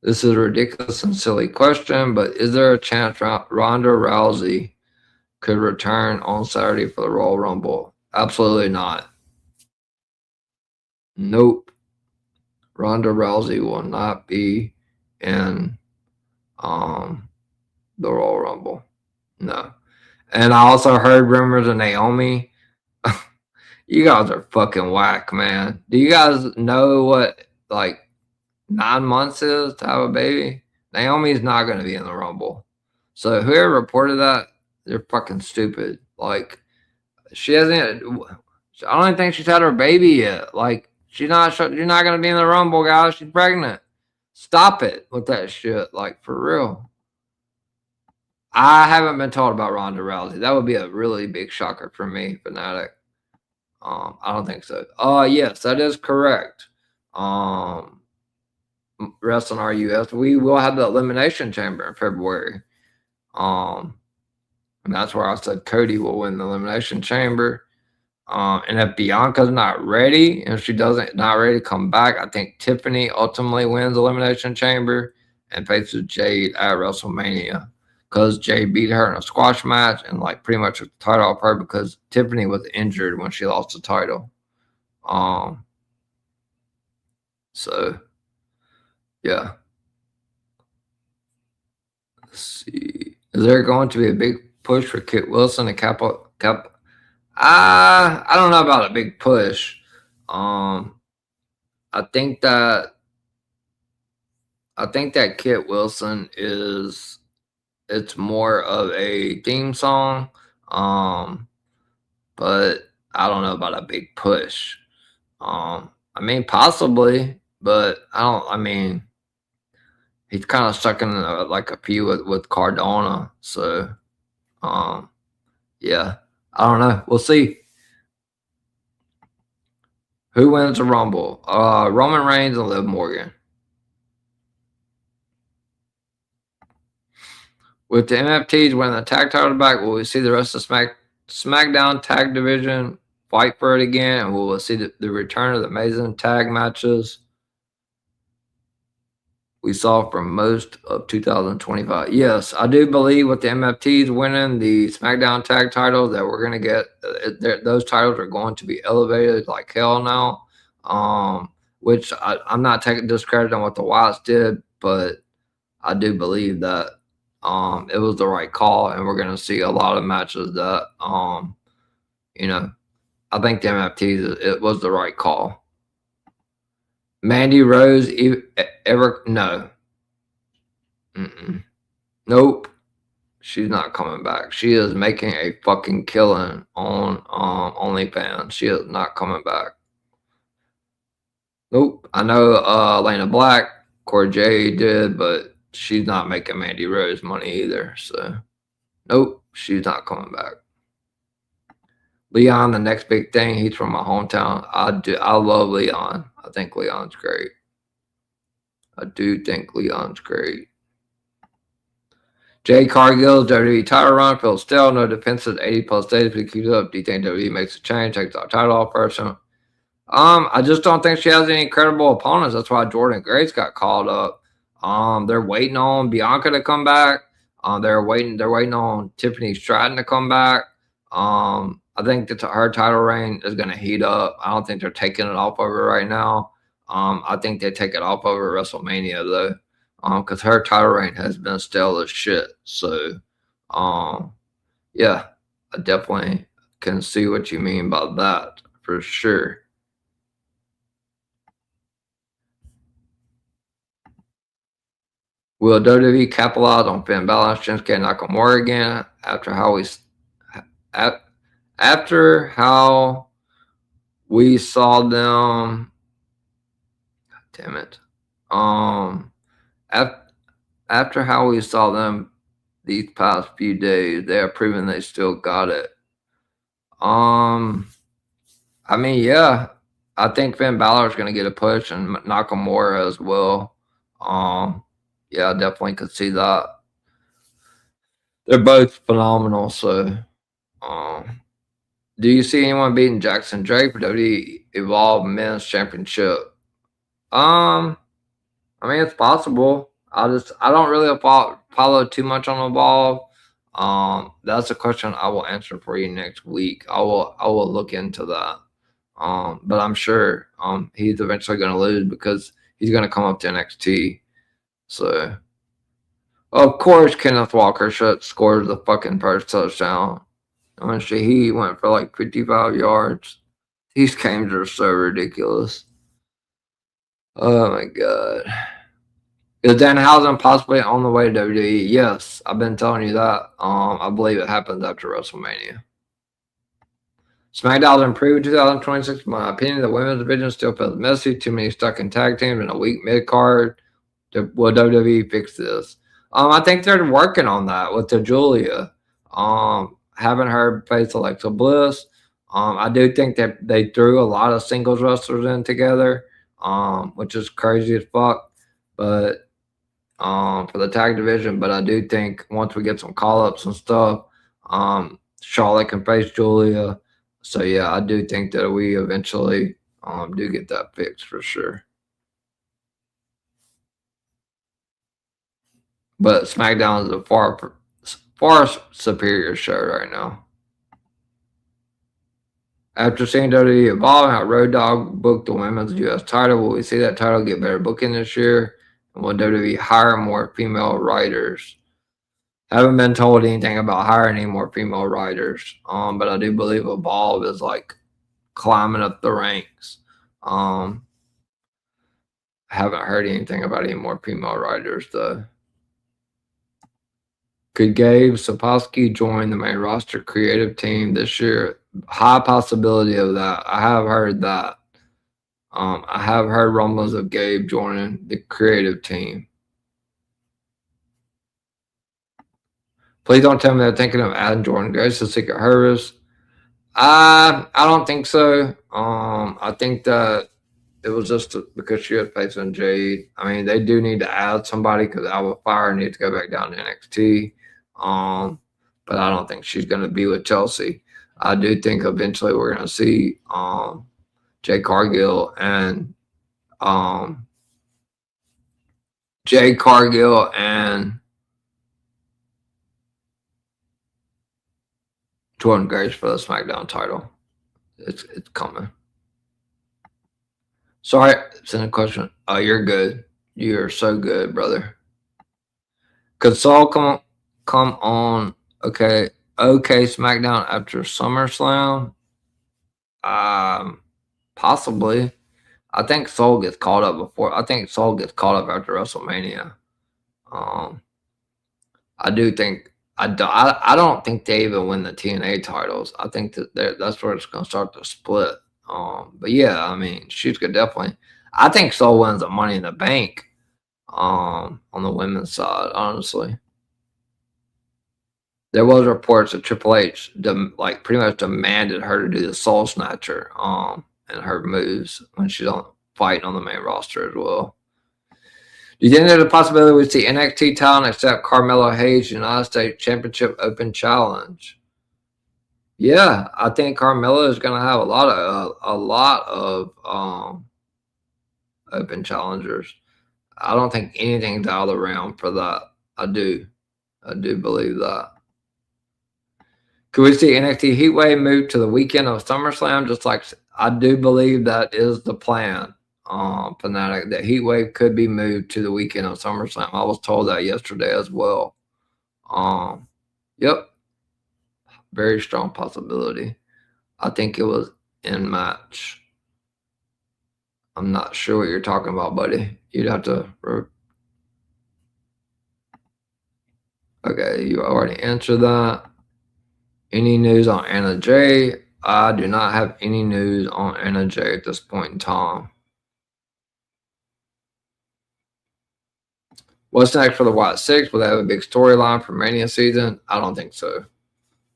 This is a ridiculous and silly question, but is there a chance Ronda Rousey could return on Saturday for the Royal Rumble? Absolutely not. Nope. Ronda Rousey will not be in the Royal Rumble. No. And I also heard rumors of Naomi. You guys are fucking whack, man. Do you guys know what like 9 months is to have a baby? Naomi's not going to be in the Rumble. So whoever reported that, they're fucking stupid. Like, she hasn't. I don't even think she's had her baby yet. Like, you're not going to be in the Rumble, guys. She's pregnant. Stop it with that shit. Like, for real. I haven't been told about Ronda Rousey. That would be a really big shocker for me, Fanatic. I don't think so. Yes, that is correct. Wrestling RUS. We will have the Elimination Chamber in February. And that's where I said Cody will win the Elimination Chamber. And if Bianca's not ready, and if she not ready to come back, I think Tiffany ultimately wins Elimination Chamber and faces Jade at WrestleMania. Because Jade beat her in a squash match and like pretty much took the title off her because Tiffany was injured when she lost the title. So yeah. Let's see. Is there going to be a big push for Kit Wilson and Cap? I don't know about a big push. I think that Kit Wilson is it's more of a theme song. But I don't know about a big push. I mean possibly, but I mean he's kind of stuck in like a few with Cardona, so um yeah. I don't know. We'll see. Who wins the Rumble? Roman Reigns and Liv Morgan. With the MFTs winning the tag title back, will we see the rest of SmackDown tag division fight for it again? And will we see the return of the amazing tag matches we saw from most of 2025? Yes, I do believe with the MFTs winning the SmackDown tag titles that we're going to get those titles are going to be elevated like hell now. Which I'm not taking discredit on what the Wyatts did, but I do believe that it was the right call, and we're going to see a lot of matches that you know, I think the MFTs it was the right call. Mandy Rose ever no. Nope. She's not coming back. She is making a fucking killing on OnlyFans. She is not coming back. Nope. I know Lana Black, Cora Jade did, but she's not making Mandy Rose money either. So nope, she's not coming back. Leon, the next big thing. He's from my hometown. I love Leon. I think Leon's great. I do think Leon's great. Jay Cargill's WWE title run feels still. No defenses, 80 plus days. If he keeps up, do you think WWE makes a change, takes our title off person? I just don't think she has any credible opponents. That's why Jordan Grace got called up. They're waiting on Bianca to come back. They're waiting on Tiffany Stratton to come back. I think that her title reign is going to heat up. I don't think they're taking it off of her right now. I think they take it off of her at WrestleMania though, because her title reign has been stale as shit. So, yeah, I definitely can see what you mean by that for sure. Will WWE capitalize on Finn Balor, Shinsuke Nakamura again after how we saw them? Damn it! After how we saw them these past few days, they are proving they still got it. I mean, yeah, I think Finn Balor is going to get a push, and Nakamura as well. Yeah, I definitely could see that. They're both phenomenal. So, do you see anyone beating Jackson Drake for WWE Evolve Men's Championship? I mean, it's possible. I don't really follow too much on Evolve. That's a question I will answer for you next week. I will look into that. But I'm sure he's eventually going to lose because he's going to come up to NXT. So, of course, Kenneth Walker scored the fucking first touchdown. Honestly, he went for like 55 yards. These games are so ridiculous. Oh my god. Is Danhausen possibly on the way to WWE? Yes, I've been telling you that. I believe it happens after WrestleMania. SmackDown improved in 2026. In my opinion, the women's division still feels messy. Too many stuck in tag teams and a weak mid card. Will WWE fix this? I think they're working on that with the Julia. Having her face Alexa Bliss. I do think that they threw a lot of singles wrestlers in together, which is crazy as fuck. But for the tag division, but I do think once we get some call ups and stuff, Charlotte can face Julia. So yeah, I do think that we eventually do get that fixed for sure. But SmackDown is a far superior show right now. After seeing WWE evolve, how Road Dogg booked the women's U.S. title, will we see that title get better booking this year? And will WWE hire more female writers? I haven't been told anything about hiring any more female writers, but I do believe Evolve is like climbing up the ranks. I haven't heard anything about any more female writers though. Could Gabe Sapolsky join the main roster creative team this year? High possibility of that. I have heard that. I have heard rumblings of Gabe joining the creative team. Please don't tell me they're thinking of adding Jordan Grace to Secret Service. I don't think so. I think that it was just because she was facing Jade. I mean, they do need to add somebody because Alba Fire needs to go back down to NXT. But I don't think she's going to be with Chelsea. I do think eventually we're going to see Jade Cargill and Jordan Grace for the SmackDown title. It's coming. Sorry, send a question. Oh, you're good. You're so good, brother. Could Saul come on? Okay, SmackDown after SummerSlam. Possibly. I think Saul gets caught up before. I think Saul gets caught up after WrestleMania. I do think. I don't think they even win the TNA titles. I think that that's where it's going to start to split. But yeah, I mean, she's could definitely. I think Saul wins the Money in the Bank. On the women's side, honestly. There was reports that Triple H pretty much demanded her to do the Soul Snatcher and her moves when she's fighting on the main roster as well. Do you think there's a possibility we see NXT talent accept Carmelo Hayes United States Championship Open Challenge? Yeah, I think Carmelo is going to have a lot of open challengers. I don't think anything's out of the realm for that. I do believe that. Could we see NXT Heatwave move to the weekend of SummerSlam? Just like I do believe that is the plan. Fanatic, that Heatwave could be moved to the weekend of SummerSlam. I was told that yesterday as well. Yep. Very strong possibility. I think it was in match. I'm not sure what you're talking about, buddy. You'd have to. Okay, you already answered that. Any news on Anna Jay? I do not have any news on Anna Jay at this point in time. What's next for the White Six? Will they have a big storyline for Mania season? I don't think so.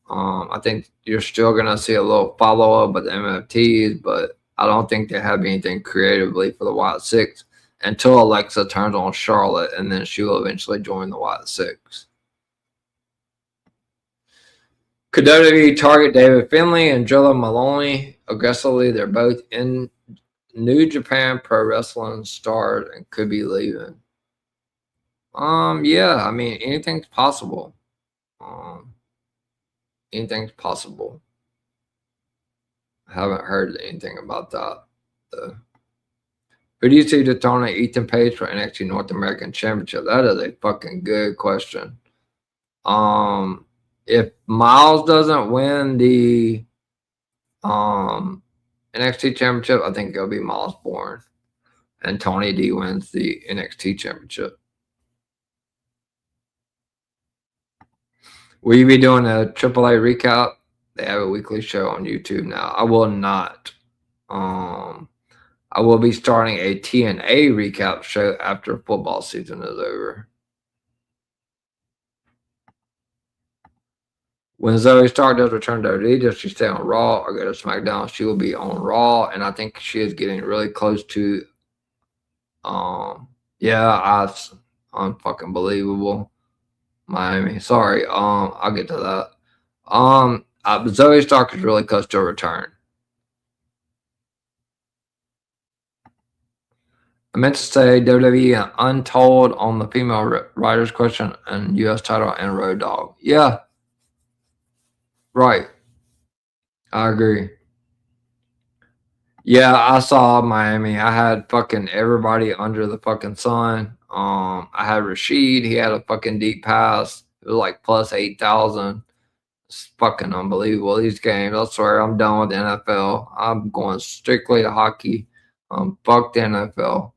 I think you're still going to see a little follow-up with the MFTs, but I don't think they have anything creatively for the White Six until Alexa turns on Charlotte, and then she will eventually join the White Six. Could WWE target David Finlay and Joe Maloney aggressively? They're both in New Japan Pro Wrestling stars and could be leaving. Yeah, I mean, anything's possible. Anything's possible. I haven't heard anything about that, though. Who do you see dethroning Ethan Page for NXT North American Championship? That is a fucking good question. If Miles doesn't win the NXT Championship, I think it'll be Miles Bourne. And Tony D wins the NXT Championship. Will you be doing a AAA recap? They have a weekly show on YouTube now. I will not. I will be starting a TNA recap show after football season is over. When Zoe Stark does return to OD, does she stay on Raw or go to SmackDown? She will be on Raw, and I think she is getting really close to. Yeah, unfucking believable. Miami. Sorry. I'll get to that. Zoe Stark is really close to a return. I meant to say WWE Untold on the female writers question and U.S. title and Road Dogg. Yeah. Right. I agree. Yeah, I saw Miami. I had fucking everybody under the fucking sun. I had Rashid. He had a fucking deep pass. It was like plus 8,000. It's fucking unbelievable. These games. I swear, I'm done with the NFL. I'm going strictly to hockey. Fuck the NFL.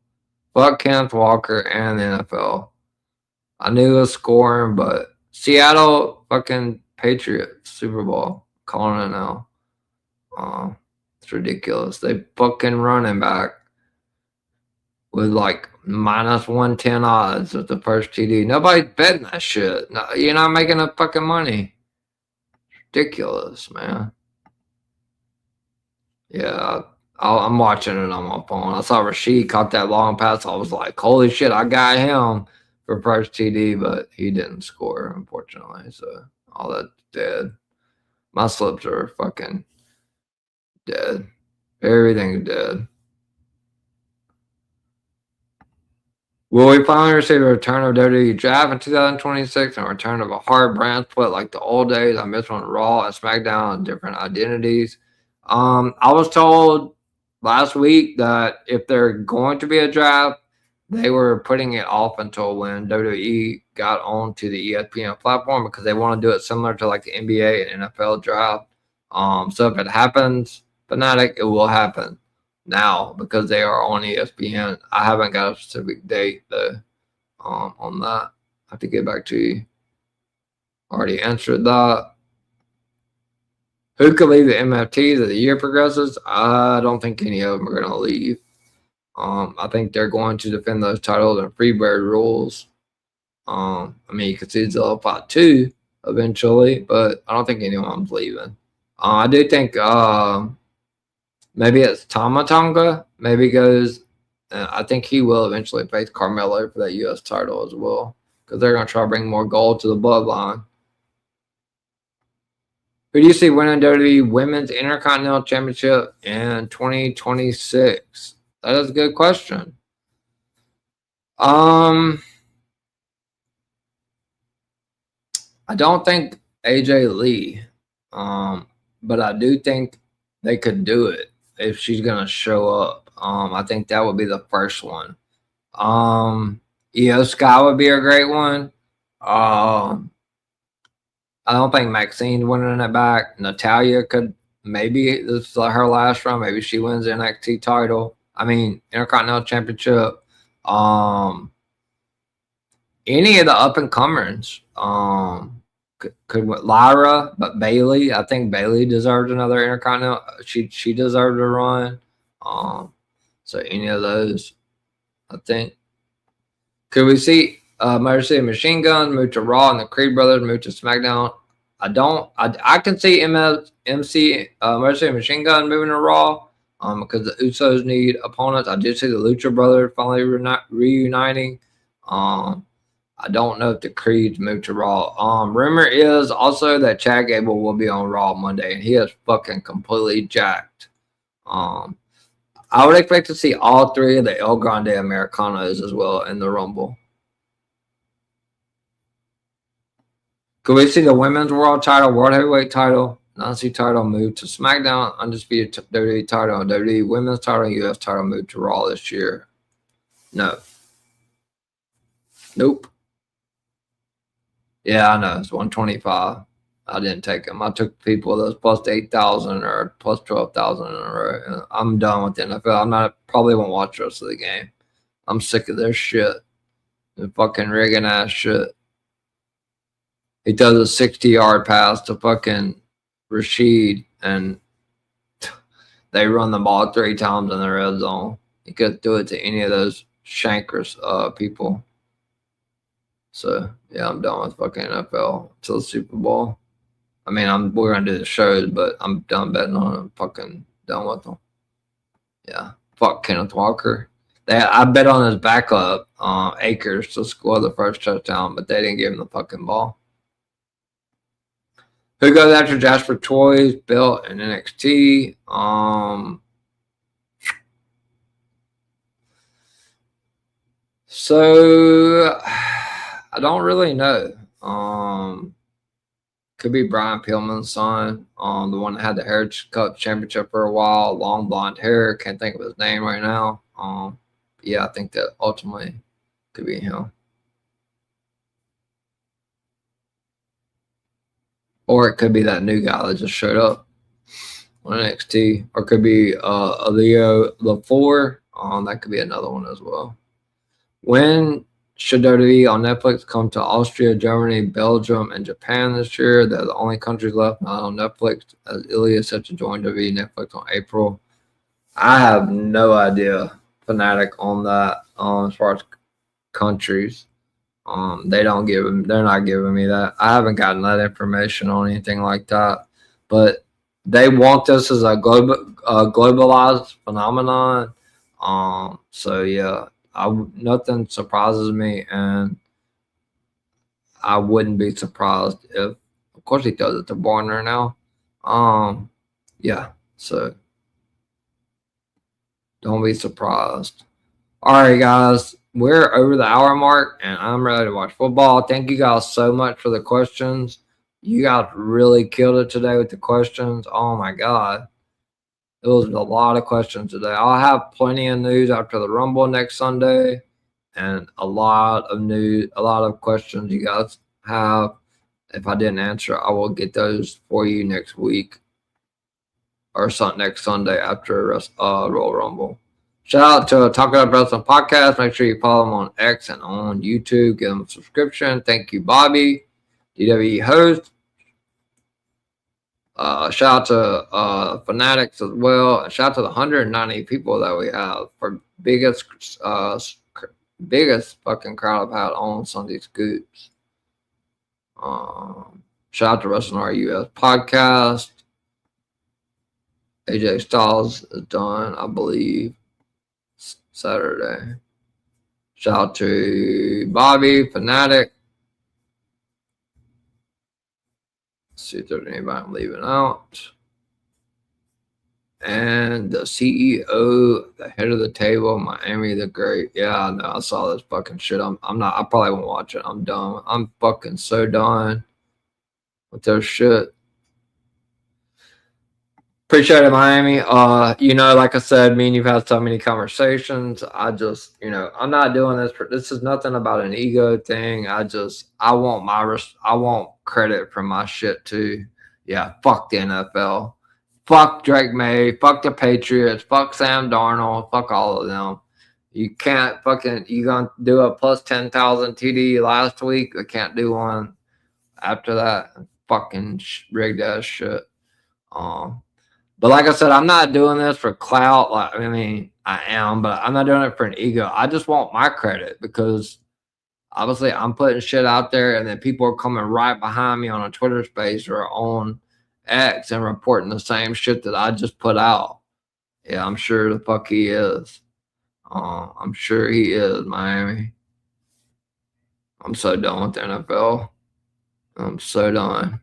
Fuck Kenneth Walker and the NFL. I knew it was scoring, but Seattle fucking Patriots Super Bowl. Calling it now. It's ridiculous. They fucking running back with like minus 110 odds at the first TD. Nobody's betting that shit. No, you're not making enough fucking money. Ridiculous, man. Yeah, I'm watching it on my phone. I saw Rashid caught that long pass. I was like, holy shit, I got him for first TD, but he didn't score, unfortunately. So all that's dead. My slips are fucking dead. Everything's dead. Will we finally receive a return of WWE Draft in 2026 and a return of a hard brand split like the old days? I miss when Raw and SmackDown had different identities. I was told last week that if they're going to be a draft, they were putting it off until when WWE got onto the ESPN platform because they want to do it similar to like the NBA and NFL draft. So if it happens, Fanatic, it will happen now because they are on ESPN. I haven't got a specific date though on that. I have to get back to you. Already answered that. Who could leave the MFTs as the year progresses? I don't think any of them are going to leave. I think they're going to defend those titles and Freebird rules. I mean, you could see Zillify 2 eventually, but I don't think anyone's leaving. I do think maybe it's Tama Tonga. Maybe goes. I think he will eventually face Carmelo for that U.S. title as well because they're going to try to bring more gold to the bloodline. Who do you see winning WWE Women's Intercontinental Championship in 2026? That is a good question. I don't think AJ Lee, but I do think they could do it if she's gonna show up. I think that would be the first one. Io Sky would be a great one. I don't think Maxine's winning it back. Natalia could maybe this is her last run. Maybe she wins the NXT title. I mean Intercontinental Championship. Any of the up and comers. Could Lyra, but Bailey. I think Bailey deserves another Intercontinental. She deserved a run. So any of those, I think. Could we see Motor City Machine Gun move to Raw and the Creed Brothers move to SmackDown? I can see MC Motor City Machine Gun moving to Raw because the Usos need opponents. I did see the Lucha Brothers finally reuniting. I don't know if the Creeds moved to Raw. Rumor is also that Chad Gable will be on Raw Monday, and he is fucking completely jacked. I would expect to see all three of the El Grande Americanos as well in the Rumble. Could we see the women's world title, world heavyweight title, non-C title move to SmackDown, undisputed WWE title, WWE women's title, US title move to Raw this year? No. Nope. Yeah, I know. It's 125. I didn't take them. I took people that's plus 8,000 or plus 12,000 in a row. And I'm done with the NFL. Probably won't watch the rest of the game. I'm sick of their shit. The fucking rigging ass shit. He does a 60-yard pass to fucking Rashid, and they run the ball 3 times in the red zone. He could do it to any of those shankers people. So yeah, I'm done with fucking NFL till the Super Bowl. I mean, we're gonna do the shows, but I'm done betting on them. Fucking done with them. Yeah, fuck Kenneth Walker. I bet on his backup, Akers, to score the first touchdown, but they didn't give him the fucking ball. Who goes after Jasper Toys built in NXT? So I don't really know. Could be Brian Pillman's son, the one that had the Heritage Cup championship for a while, long blonde hair. Can't think of his name right now. Yeah, I think that ultimately could be him. Or it could be that new guy that just showed up on NXT. Or it could be Leo LaFour. That could be another one as well. When should WWE on Netflix come to Austria, Germany, Belgium, and Japan this year? They're the only countries left not on Netflix, as Ilya is set to join WWE Netflix on April. I have no idea, Fanatic, on that as far as countries. They're not giving me that. I haven't gotten that information on anything like that. But they want this as a globalized phenomenon. So yeah, nothing surprises me, and I wouldn't be surprised if, of course, he does it to Barner now. Yeah, so don't be surprised. All right, guys, we're over the hour mark, and I'm ready to watch football. Thank you guys so much for the questions. You guys really killed it today with the questions. Oh my God. It was a lot of questions today. I'll have plenty of news after the Rumble next Sunday, and a lot of questions you guys have. If I didn't answer, I will get those for you next week or next Sunday after Royal Rumble. Shout out to Talk About Wrestling Podcast. Make sure you follow them on X and on YouTube. Give them a subscription. Thank you, Bobby, DWE host. Shout out to Fanatics as well. Shout out to the 190 people that we have for biggest fucking crowd I've had on Sunday Scoops. Shout out to Wrestling RUS podcast. AJ Styles is done, I believe, Saturday. Shout out to Bobby, Fanatic. See if there's anybody I'm leaving out. And the CEO, the head of the table, Miami the Great. Yeah, I know. I saw this fucking shit. I probably won't watch it. I'm done. I'm fucking so done with their shit. Appreciate it, Miami. Like I said, me and you've had so many conversations. I just, I'm not doing this this is nothing about an ego thing. I want credit for my shit too. Yeah, fuck the NFL. Fuck Drake May. Fuck the Patriots. Fuck Sam Darnold. Fuck all of them. You can't you gonna do a plus 10,000 TD last week. I can't do one after that. Fucking rigged ass shit. But like I said, I'm not doing this for clout. I am, but I'm not doing it for an ego. I just want my credit because obviously I'm putting shit out there, and then people are coming right behind me on a Twitter space or on X and reporting the same shit that I just put out. Yeah, I'm sure the fuck he is. I'm sure he is, Miami. I'm so done with the NFL. I'm so done.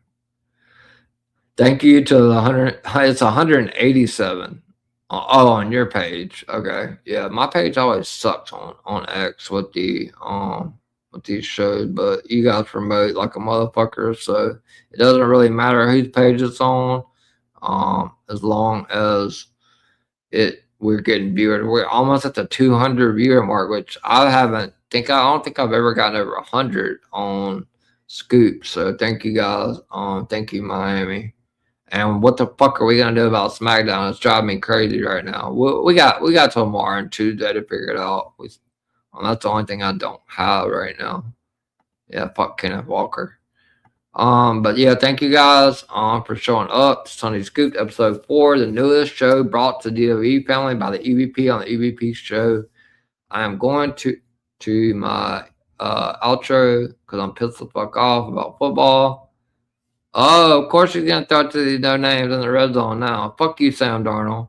Thank you to the 100. It's 187. Oh, on your page. Okay. Yeah, my page always sucks on X with these shows, but you guys promote like a motherfucker, so it doesn't really matter whose page it's on, as long as we're getting viewed. We're almost at the 200 viewer mark, which I don't think I've ever gotten over 100 on Scoop. So thank you guys. Thank you, Miami. And what the fuck are we gonna do about SmackDown? It's driving me crazy right now. We got till tomorrow and Tuesday to figure it out. That's the only thing I don't have right now. Yeah, fuck Kenneth Walker. But yeah, thank you guys for showing up. Sunday Scoop, episode 4, the newest show brought to the DWE family by the EVP on the EVP show. I am going to my outro because I'm pissed the fuck off about football. Oh, of course he's gonna throw it to these no names in the red zone now. Fuck you, Sam Darnold.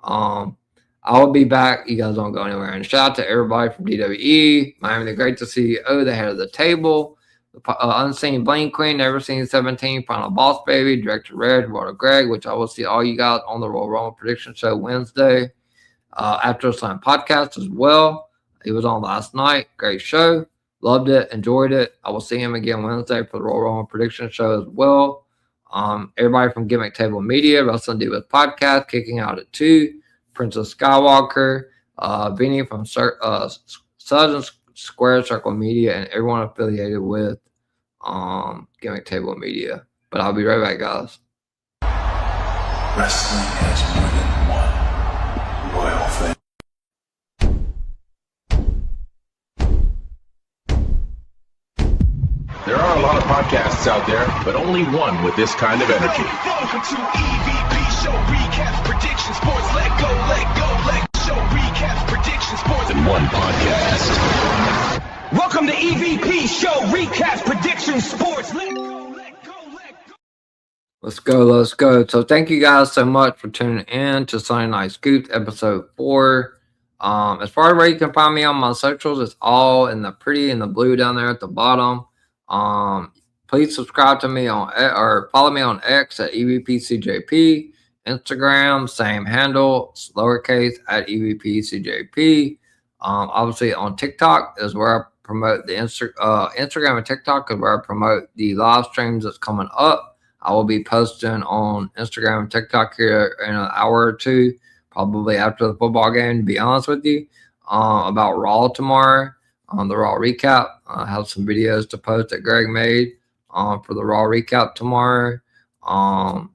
I will be back. You guys don't go anywhere. And shout out to everybody from DWE, Miami the Great, the CEO, the head of the table, the Unseen Bling Queen, Never Seen 17, Final Boss Baby, Director Red, Walter Greg, which I will see all you guys on the Royal Rumble Prediction Show Wednesday. After Slam podcast as well. He was on last night. Great show. Loved it. Enjoyed it. I will see him again Wednesday for the Royal Rumble Prediction Show as well. Everybody from Gimmick Table Media, Wrestling Divas Podcast, Kicking Out at 2, Princess Skywalker, Vinny from Southern Square Circle Media, and everyone affiliated with Gimmick Table Media. But I'll be right back, guys. Wrestling has more than one royal family. There are a lot of podcasts out there, but only one with this kind of energy. Welcome to EVP Show Recaps Predictions Sports. Let go, show recaps predictions sports In one podcast. Welcome to EVP Show Recaps Predictions Sports. Let go. Let's go. So thank you guys so much for tuning in to Sunday Night Scoops episode 4. As far as where you can find me on my socials, it's all in the blue down there at the bottom. Please subscribe to me or follow me on X at EVPCJP, Instagram, same handle, lowercase at EVPCJP. Obviously on TikTok is where I promote the Instagram and TikTok is where I promote the live streams that's coming up. I will be posting on Instagram and TikTok here in an hour or two, probably after the football game, to be honest with you, about Raw tomorrow. On the Raw recap, I have some videos to post that Greg made for the Raw recap tomorrow.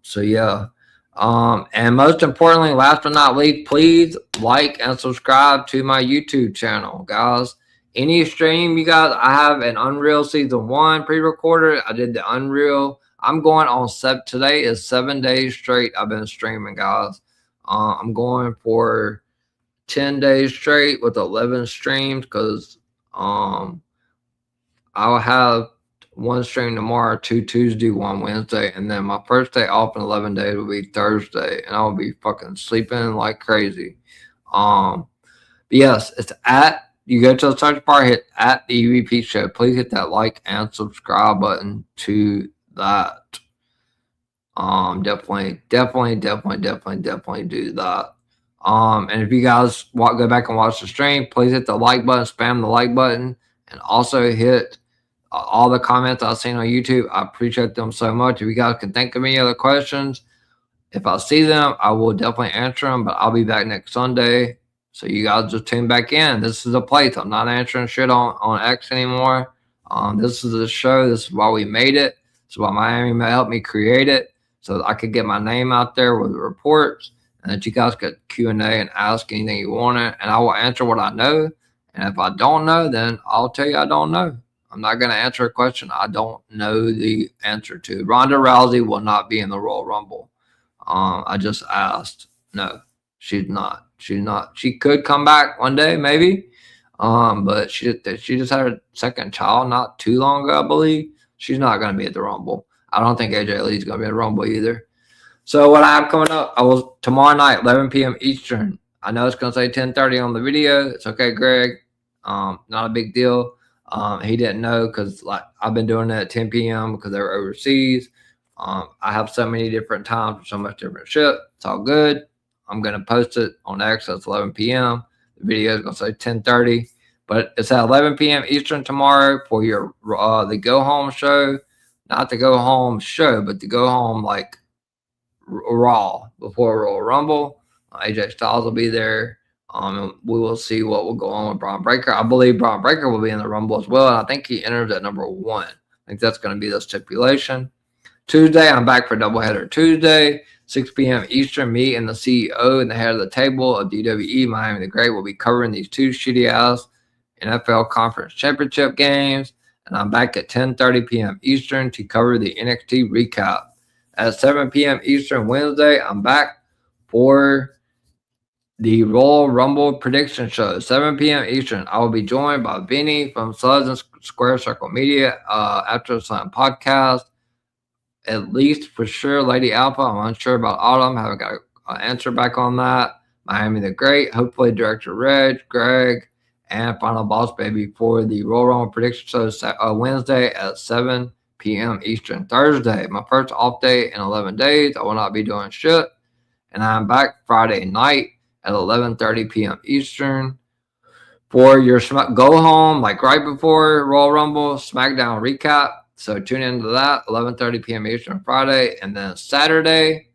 So yeah. And most importantly, last but not least, please like and subscribe to my YouTube channel, guys. Any stream you guys, I have an Unreal Season 1 pre-recorded. I did the Unreal. I'm going on today is 7 days straight. I've been streaming, guys. I'm going for 10 days straight with 11 streams because I'll have one stream tomorrow, 2 Tuesday, 1 Wednesday, and then my first day off in 11 days will be Thursday, and I'll be fucking sleeping like crazy. But yes, it's you go to the search bar, hit at the EVP Show. Please hit that like and subscribe button to that. Definitely do that. And if you guys go back and watch the stream, please hit the like button, spam the like button, and also hit all the comments I've seen on YouTube. I appreciate them so much. If you guys can think of any other questions, if I see them, I will definitely answer them, but I'll be back next Sunday. So you guys just tune back in. This is a place. I'm not answering shit on X anymore. This is a show. This is why we made it. This is why Miami helped me create it, so that I could get my name out there with the reports, and that you guys could Q&A and ask anything you want, and I will answer what I know. And if I don't know, then I'll tell you I don't know. I'm not going to answer a question I don't know the answer to. Ronda Rousey will not be in the Royal Rumble. I just asked. No, she's not. She's not. She could come back one day, maybe. But she just had her second child not too long ago, I believe. She's not going to be at the Rumble. I don't think AJ Lee's going to be at the Rumble either. So what I have coming up, tomorrow night, 11 p.m. Eastern. I know it's going to say 10:30 on the video. It's okay, Greg. Not a big deal. He didn't know because I've been doing it at 10 p.m. because they were overseas. I have so many different times for so much different shit. It's all good. I'm going to post it on X at 11 p.m. The video is going to say 10:30. But it's at 11 p.m. Eastern tomorrow for your the Go Home show. Not the Go Home show, but the Go Home like Raw before Royal Rumble. AJ Styles will be there. And we will see what will go on with Braun Breaker. I believe Braun Breaker will be in the Rumble as well. And I think he enters at number 1. I think that's going to be the stipulation. Tuesday, I'm back for Doubleheader Tuesday. 6 p.m. Eastern, me and the CEO and the head of the table of DWE Miami the Great will be covering these 2 shitty-ass NFL Conference Championship games. And I'm back at 10:30 p.m. Eastern to cover the NXT recap. At 7 p.m. Eastern Wednesday, I'm back for the Royal Rumble prediction show. 7 p.m. Eastern. I will be joined by Vinny from Southern Square Circle Media after the Sun podcast. At least for sure, Lady Alpha. I'm unsure about Autumn. Haven't got an answer back on that. Miami the Great. Hopefully, Director Reg, Greg, and Final Boss Baby for the Royal Rumble prediction show Wednesday at 7 p.m. Eastern. Thursday, my first off day in 11 days. I will not be doing shit. And I'm back Friday night at 11:30 p.m. Eastern for your go home, like right before Royal Rumble SmackDown recap. So tune into that 11:30 p.m. Eastern Friday, and then Saturday,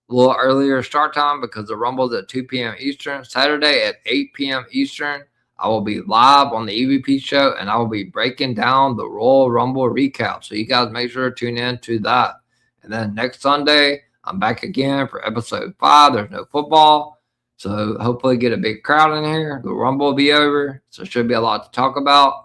a little earlier start time because the Rumble's at 2 p.m. Eastern. Saturday at 8 p.m. Eastern, I will be live on the EVP show, and I will be breaking down the Royal Rumble recap. So you guys make sure to tune in to that. And then next Sunday, I'm back again for episode 5. There's no football, so hopefully get a big crowd in here. The Rumble will be over, so it should be a lot to talk about.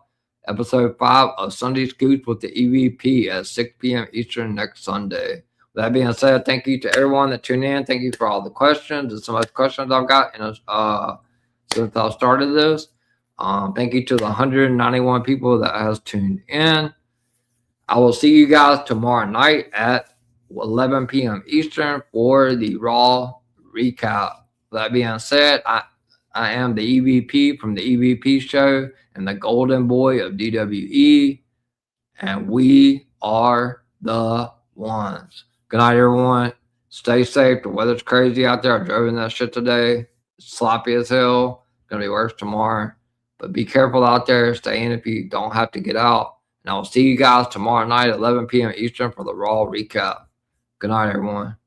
Episode 5 of Sunday Scoops with the EVP at 6 p.m. Eastern next Sunday. With that being said, thank you to everyone that tuned in. Thank you for all the questions. It's some of the questions I've got since I started this. Thank you to the 191 people that has tuned in. I will see you guys tomorrow night at 11 p.m. Eastern for the Raw recap. With that being said, I am the EVP from the EVP show and the golden boy of DWE, and we are the ones. Good night, everyone. Stay safe. The weather's crazy out there. I drove in that shit today. It's sloppy as hell. It's going to be worse tomorrow. But be careful out there. Stay in if you don't have to get out. And I will see you guys tomorrow night at 11 p.m. Eastern for the Raw recap. Good night, everyone.